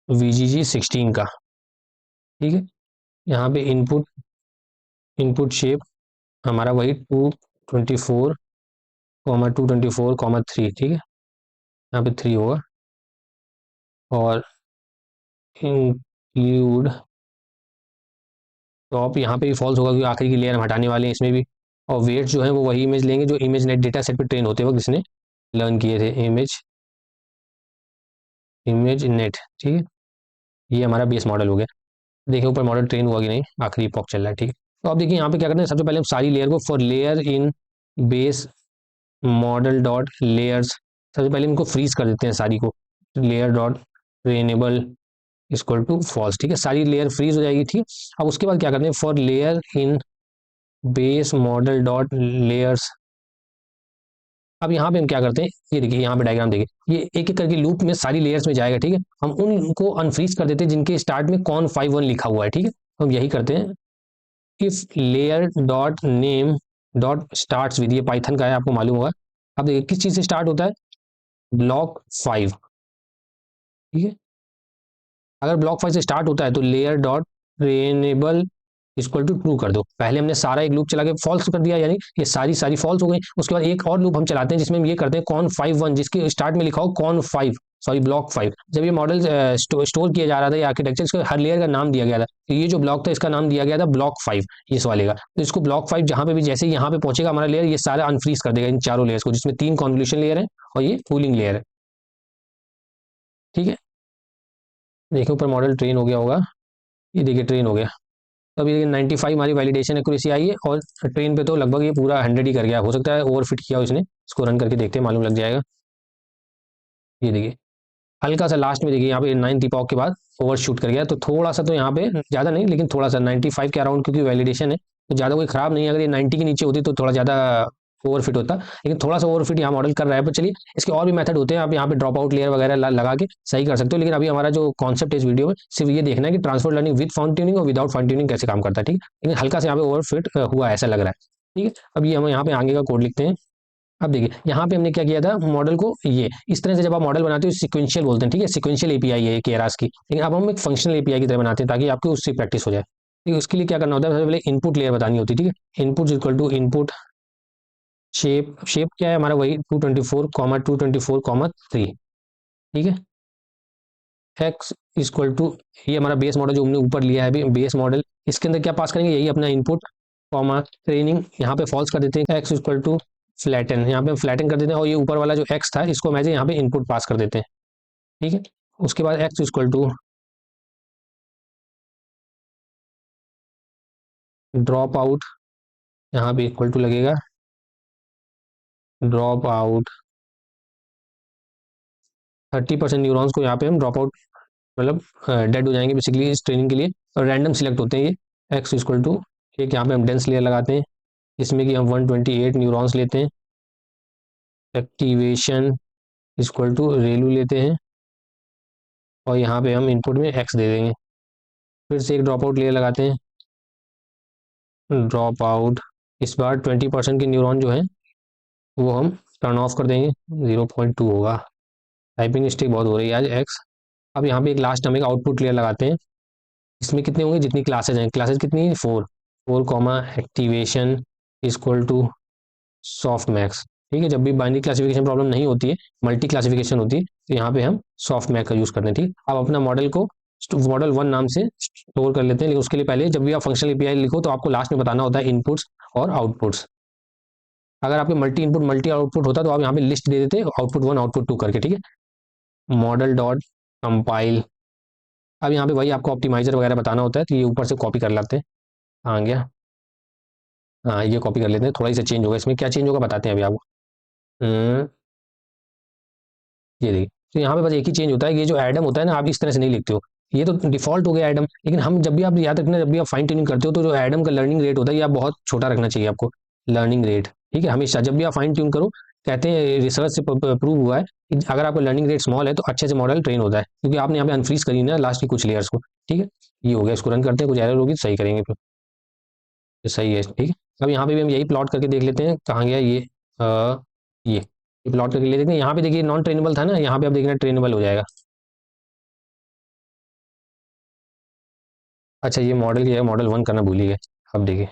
VGG16 का, ठीक है। यहाँ पे इनपुट इनपुट शेप हमारा वही 224,224,3, ठीक है। यहाँ पे 3 होगा, और इंक्लूड टॉप यहाँ पे भी फॉल्स होगा क्योंकि आखिरी की लेयर हम हटाने वाले हैं इसमें भी। और वेट जो है वो वही इमेज लेंगे जो इमेज नेट डेटा सेट पे ट्रेन होते वक्त जिसने लर्न किए थे, इमेज नेट, ठीक है। ये हमारा बेस मॉडल हो गया। देखिए ऊपर मॉडल ट्रेन हुआ कि नहीं, आखिरी पॉक चल रहा है, ठीक है। तो अब देखिए यहाँ पे क्या करते हैं, सबसे पहले हम सारी लेयर को for layer in base model dot layers, सबसे पहले इनको फ्रीज कर देते हैं सारी को, layer dot trainable equal to false, ठीक है। सारी लेयर फ्रीज हो जाएगी, ठीक है। अब उसके बाद क्या करते हैं, for layer in base model dot layers. अब यहाँ पे हम क्या करते हैं, ये देखिए यहाँ पे डायग्राम देखिए, ये एक एक करके लूप में सारी लेयर्स में जाएगा, ठीक है। हम उनको अनफ्रीज कर देते हैं जिनके स्टार्ट में कॉन 51 लिखा हुआ है, ठीक है। तो हम यही करते हैं, if layer dot name dot start with, ये पाइथन का है आपको मालूम होगा। अब देखिए किस चीज से स्टार्ट होता है, ब्लॉक 5, ठीक है। अगर ब्लॉक 5 से स्टार्ट होता है तो layer dot trainable equal to true कर दो। पहले हमने सारा एक लूप चला के फॉल्स कर दिया, यानी ये सारी सारी फॉल्स हो गई। उसके बाद एक और लूप हम चलाते हैं जिसमें हम ये करते हैं कॉन 51, जिसके स्टार्ट में लिखा हो कॉन 5, सॉरी ब्लॉक 5। जब ये मॉडल स्टोर किया जा रहा था, ये आर्किटेक्चर, इसका हर लेयर का नाम दिया गया था, तो ये जो ब्लॉक था इसका नाम दिया गया था ब्लॉक 5, इस वाले का। तो इसको ब्लॉक 5 जहां पे भी जैसे ही यहाँ पे पहुंचेगा हमारा लेयर, ये सारा अनफ्रीज कर देगा इन चारों लेयर्स को, जिसमें 3 कॉन्वोल्यूशन लेयर है और ये कूलिंग लेयर है, ठीक है। देखिए ऊपर मॉडल ट्रेन हो गया होगा, ये देखिए ट्रेन हो गया। तो अभी 95 हमारी वैलिडेशन एक्यूरेसी आई है, और ट्रेन पे तो लगभग ये पूरा 100 ही कर गया, हो सकता है ओवरफिट किया हो इसने। इसको रन करके देखते हैं, मालूम लग जाएगा। ये देखिए हल्का सा लास्ट में देखिए यहाँ पे 9th इपॉक के बाद ओवर शूट कर गया, तो थोड़ा सा, तो यहाँ पे ज़्यादा नहीं लेकिन थोड़ा सा 95 के अराउंड, क्योंकि वैलिडेशन है तो ज़्यादा कोई खराब नहीं है। अगर ये 90 के नीचे होती तो थोड़ा ज़्यादा ओवरफिट होता, लेकिन थोड़ा सा ओवरफिट यहाँ मॉडल कर रहा है। पर चलिए इसके और भी मेथड होते हैं, आप यहाँ पे ड्रॉप आउट लेयर वगैरह लगा के सही कर सकते हो। लेकिन अभी हमारा जो कॉन्सेप्ट है इस वीडियो में सिर्फ ये देखना है कि transfer learning with fine tuning और विदाउट फाइन ट्यूनिंग कैसे काम करता है, ठीक है। लेकिन हल्का से यहाँ पे ओवरफिट हुआ ऐसा लग रहा है, ठीक है। अब ये हम यहाँ पे आगे का कोड लिखते हैं। अब देखिए यहाँ पे हमने क्या किया था, मॉडल को ये इस तरह से जब आप मॉडल बनाते हो सिक्वेंशियल बोलते हैं, ठीक है। सिक्वेंशियल एपीआई है केरास की, लेकिन अब हम एक फंक्शनल एपीआई की तरह बनाते हैं ताकि आपकी उससे प्रैक्टिस हो जाए, ठीक है। उसके लिए क्या करना होता है, सबसे पहले इनपुट लेयर बतानी होती है, ठीक है। Input equal to input shape क्या है हमारा, वही 224,224,3, ठीक है। एक्स इक्वल टू, ये हमारा बेस मॉडल जो हमने ऊपर लिया है अभी बेस मॉडल, इसके अंदर क्या पास करेंगे, यही अपना इनपुट कॉमा ट्रेनिंग, यहाँ पे फॉल्स कर देते हैं। एक्स इक्वल टू फ्लैटन, यहाँ पे हम फ्लैटन कर देते हैं, और ये ऊपर वाला जो एक्स था इसको हम यहाँ पे इनपुट पास कर देते हैं, ठीक है। उसके बाद x equal to dropout, यहाँ पे इक्वल टू लगेगा ड्रॉप आउट 30% न्यूरॉन्स को यहाँ पे हम ड्रॉप आउट, मतलब डेड हो जाएंगे बेसिकली इस ट्रेनिंग के लिए। और रैंडम सिलेक्ट होते हैं ये। एक्स इक्वल टू एक यहाँ पे हम डेंस लेयर लगाते हैं, इसमें कि हम 128 न्यूरॉन्स लेते हैं। एक्टिवेशन इक्वल टू रेलू लेते हैं, और यहाँ पे हम इनपुट में एक्स दे देंगे। फिर से एक ड्रॉप आउट लेयर लगाते हैं, ड्रॉप आउट, इस बार 20% के न्यूरॉन जो है वो हम टर्न ऑफ कर देंगे, 0.2 होगा। टाइपिंग मिस्टेक बहुत हो रही है आज एक्स। अब यहाँ पे एक लास्ट हम एक आउटपुट लेयर लगाते हैं, इसमें कितने होंगे, जितनी क्लासेज हैं, क्लासेज कितनी है 4 comma activation equal to softmax, ठीक है, जब भी बाइनरी क्लासिफिकेशन प्रॉब्लम नहीं होती है, मल्टी क्लासिफिकेशन होती है, तो यहाँ पे हम सॉफ्ट मैक का यूज़ करते हैं। ठीक, अब अपना मॉडल को मॉडल 1 नाम से स्टोर कर लेते हैं, लेकिन उसके लिए पहले जब भी आप फंक्शनल एपीआई लिखो तो आपको लास्ट में बताना होता है इनपुट्स और आउटपुट्स। अगर आपके मल्टी इनपुट मल्टी आउटपुट होता तो आप यहाँ पे लिस्ट दे देते आउटपुट 1 आउटपुट 2 करके। ठीक है, मॉडल डॉट कंपाइल। अब यहाँ पे वही आपको ऑप्टिमाइजर वगैरह बताना होता है, तो ये ऊपर से कॉपी कर लाते हैं। आ गया, हाँ ये कॉपी कर लेते हैं। थोड़ा सा चेंज होगा, इसमें क्या चेंज होगा बताते हैं अभी आपको। ये देखिए, तो यहाँ पे बस एक ही चेंज होता है, ये जो एडम होता है ना, आप इस तरह से नहीं लिखते हो, ये तो डिफॉल्ट हो गया एडम। लेकिन हम जब भी आप याद रखना, जब भी आप फाइन ट्यूनिंग करते हो तो जो एडम का लर्निंग रेट होता है, ये आप बहुत छोटा रखना चाहिए आपको, लर्निंग रेट। ठीक है, हमेशा जब भी आप फाइन ट्यून करो, कहते हैं रिसर्च से प्रूव हुआ है कि अगर आपका लर्निंग रेट स्मॉल है तो अच्छे से मॉडल ट्रेन होता है, क्योंकि आपने यहाँ पे अनफ्रीज करी ना लास्ट की कुछ लेयर्स को। ठीक है, ये हो गया, इसको रन करते हैं, कुछ एरर होगी तो सही करेंगे फिर। तो सही है, ठीक है। अब यहाँ पे भी हम यही प्लॉट करके देख लेते हैं, कहाँ गया ये, ये प्लॉट करके ले देखते हैं। यहाँ पे देखिए नॉन ट्रेनेबल था ना, यहाँ पे आप देखना ट्रेनेबल हो जाएगा। अच्छा, ये मॉडल क्या है, मॉडल 1 करना भूल ही गए। अब देखिए,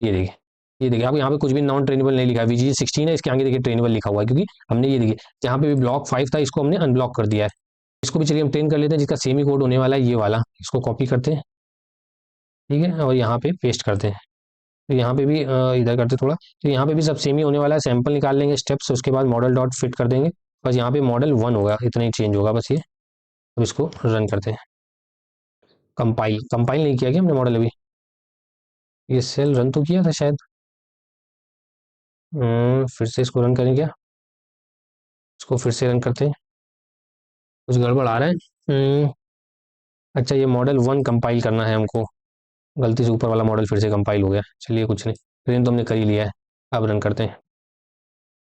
ये देखिए, ये देखिए, अब यहाँ पे कुछ भी नॉन ट्रेनेबल नहीं लिखा है, वीजीजी 16 है, इसके आगे देखिए ट्रेनेबल लिखा हुआ है, क्योंकि हमने ये देखिए जहाँ पे भी ब्लॉक 5 था इसको हमने अनब्लॉक कर दिया है। इसको भी चलिए हम ट्रेन कर लेते हैं, जिसका सेमी कोड होने वाला है ये वाला, इसको कॉपी करते हैं। ठीक है, और यहाँ पे पेस्ट करते हैं। तो यहाँ पे भी इधर करते थोड़ा, तो यहाँ पे भी सब सेम ही होने वाला है। सैंपल निकाल लेंगे स्टेप्स, उसके बाद मॉडल डॉट फिट कर देंगे, बस यहाँ पे मॉडल 1 होगा, इतना ही चेंज होगा बस ये। अब इसको रन करते हैं। कंपाइल कंपाइल नहीं किया क्या हमने मॉडल अभी, ये सेल रन तो किया था शायद। फिर से इसको रन करें क्या, इसको फिर से रन करते हैं, कुछ गड़बड़ आ रहा है। अच्छा, ये मॉडल 1 कंपाइल करना है हमको, गलती से ऊपर वाला मॉडल फिर से कंपाइल हो गया, चलिए कुछ नहीं, ट्रेन तो हमने कर ही लिया है। अब रन करते हैं,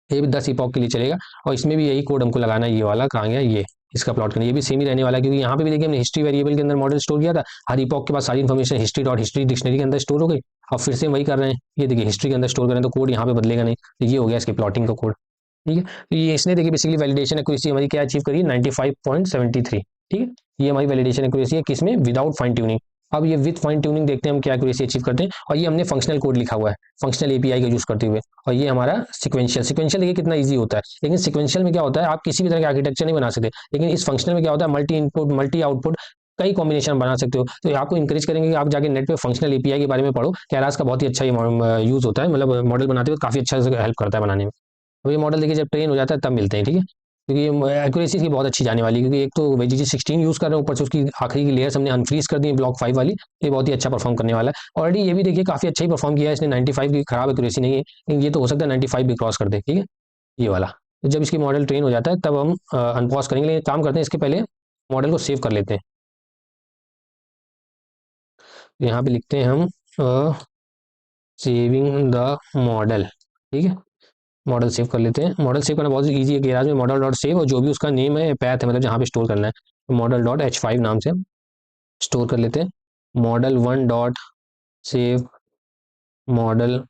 ये भी 10 इपॉक के लिए चलेगा, और इसमें भी यही कोड हमको लगाना है, ये वाला कहाँ गया, ये इसका प्लॉट करना, ये भी सेम ही रहने वाला है, क्योंकि यहाँ पे भी देखिए हमने हिस्ट्री वेरिएबल के अंदर मॉडल स्टोर किया था, हर इपॉक के पास सारी information history dot history dictionary के अंदर स्टोर हो गई। अब फिर से वही कर रहे हैं, ये देखिए हिस्ट्री के अंदर स्टोर कर रहे हैं, तो कोड यहाँ पे बदलेगा नहीं, तो ये हो गया इसके प्लॉटिंग का कोड। ठीक है, तो ये इसने देखिए बेसिकली वैलिडेशन एक्यूरेसी हमारी क्या अचीव करी, 95.73। ठीक है, ये हमारी वैलिडेशन एक्यूरेसी है, किसमें, विदाउट फाइन ट्यूनिंग। अब ये विद फाइन ट्यूनिंग देखते हैं हम क्या एक्यूरेसी अचीव करते हैं, और ये हमने फंक्शनल कोड लिखा हुआ है, फंक्शनल एपीआई का यूज करते हुए। और ये हमारा सिक्वेंशियल, सिक्वेंशियल देखिए कितना ईजी होता है, लेकिन सिक्वेंशियल में क्या होता है, आप किसी भी तरह का आर्किटेक्चर नहीं बना सकते, लेकिन इस फंक्शनल में क्या होता है, मल्टी इनपुट मल्टी आउटपुट कई कॉम्बिनेशन बना सकते हो। तो आपको इंकरेज करेंगे कि आप जाके नेट पे फंक्शनल एपीआई के बारे में पढ़ो, कैरास का बहुत ही अच्छा ये यूज होता है, मतलब मॉडल बनाते हुए काफी अच्छा हेल्प करता है बनाने में। तो ये मॉडल देखिए जब ट्रेन हो जाता है तब मिलते हैं। ठीक है, क्योंकि एक्यूरेसी इसकी बहुत अच्छी जाने वाली है, क्योंकि एक तो वीजीजी 16 यूज़ कर रहे हैं, ऊपर से उसकी आखिरी की लेयर्स हमने अनफ्रीज कर दी है ब्लॉक 5 वाली, ये बहुत ही अच्छा परफॉर्म करने वाला है। ऑलरेडी ये भी देखिए काफ़ी अच्छा ही परफॉर्म किया है इसने, 95 की खराब एक्यूरेसी नहीं है, लेकिन ये तो हो सकता है 95 भी क्रॉस कर दे। ठीक है, ये वाला, तो जब इसकी मॉडल ट्रेन हो जाता है तब हम अनपॉज करेंगे, लेकिन काम करते हैं इसके पहले मॉडल को सेव कर लेते हैं। यहाँ पे लिखते हैं हम सेविंग द मॉडल। ठीक है, मॉडल सेव कर लेते हैं। मॉडल सेव करना बहुत ईजी है, गैराज में मॉडल डॉट सेव, और जो भी उसका नेम है पैथ है, मतलब जहाँ पे स्टोर करना है, तो मॉडल डॉट H5 नाम से स्टोर कर लेते हैं। Model 1 dot save model,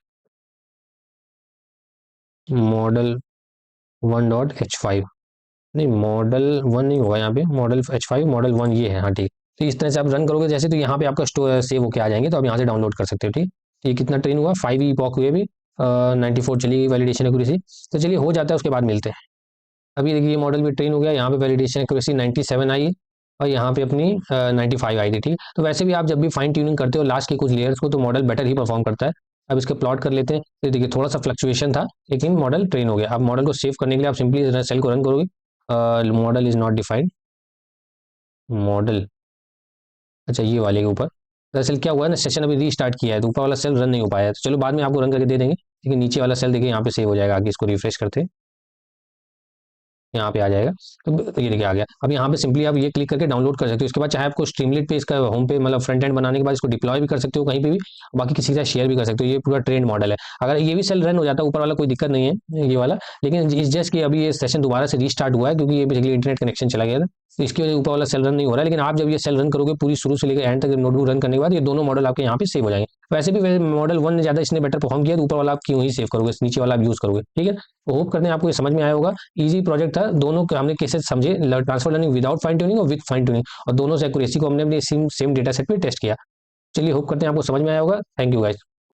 model 1 dot H5, नहीं मॉडल 1 नहीं होगा यहाँ पे, मॉडल H5 मॉडल 1 ये है, हाँ ठीक। तो इस तरह से आप रन करोगे जैसे, तो यहाँ पे आपका स्टोर सेव होके आ जाएंगे, तो आप यहाँ से डाउनलोड कर सकते हो। ठीक, तो ये कितना ट्रेन हुआ, 5 ई पॉक हुए भी, 94 चली गई वैलिडेशन एक्यूरेसी। तो चलिए हो जाता है, उसके बाद मिलते हैं। अभी देखिए ये मॉडल भी ट्रेन हो गया, यहाँ पे वैलिडेशन एक्यूरेसी 97 आई, और यहाँ पे अपनी 95 आई थी। ठीक, तो वैसे भी आप जब भी फाइन ट्यूनिंग करते हो लास्ट के कुछ लेयर्स को, तो मॉडल बेटर ही परफॉर्म करता है। अब इसके प्लॉट कर लेते हैं, तो देखिए थोड़ा सा फ्लक्चुएशन था, लेकिन मॉडल ट्रेन हो गया। अब मॉडल को सेव करने के लिए आप सिंपली सेल को रन करोगे, model is not defined, model, अच्छा ये वाले के ऊपर, दरअसल क्या हुआ है ना, सेशन अभी रीस्टार्ट किया है, तो ऊपर वाला सेल रन नहीं हो पाया है, तो चलो बाद में आपको रन करके दे देंगे, लेकिन नीचे वाला सेल देखिए यहाँ पे सेव हो जाएगा। आगे इसको रिफ्रेश करते हैं, यहाँ पे आ जाएगा, तो ये देखिए आ गया। अब यहाँ पे सिंपली आप ये क्लिक करके डाउनलोड कर सकते हो। इसके बाद चाहे आपको स्ट्रीमलेट पे इसका होम पे, मतलब फ्रंट एंड बनाने के बाद इसको डिप्लॉय भी कर सकते हो कहीं पे भी, बाकी किसी के साथ शेयर भी कर सकते हो। ये पूरा ट्रेंड मॉडल है। अगर ये भी सेल रन हो जाता है ऊपर वाला, कोई दिक्कत नहीं है ये वाला, लेकिन इस जस्ट कि अभी ये सेशन दोबारा से रीस्टार्ट हुआ है, क्योंकि ये बेसिकली इंटरनेट कनेक्शन चला गया था, तो इसकी वजह से ऊपर वाला सेल रन नहीं हो रहा है। लेकिन आप जब ये सेल रन करोगे पूरी शुरू से लेकर एंड तक नोटबुक रन करने के बाद, ये दोनों मॉडल आपके यहाँ पे सेव हो जाएंगे। वैसे भी मॉडल 1 ने ज़्यादा इसने बेटर परफॉर्म किया, तो ऊपर वाला आप क्यों ही सेव करोगे, नीचे वाला आप यूज़ करोगे। ठीक है, तो होप करते हैं आपको ये समझ में आया होगा। इजी प्रोजेक्ट था, दोनों हमने केसेस समझे, transfer learning without fine tuning और विद फाइन ट्यूनिंग, और दोनों से एक्यूरेसी को हमने अपने सेम डेटा सेट पे टेस्ट किया। चलिए होप करते हैं आपको समझ में आया होगा। Thank you guys.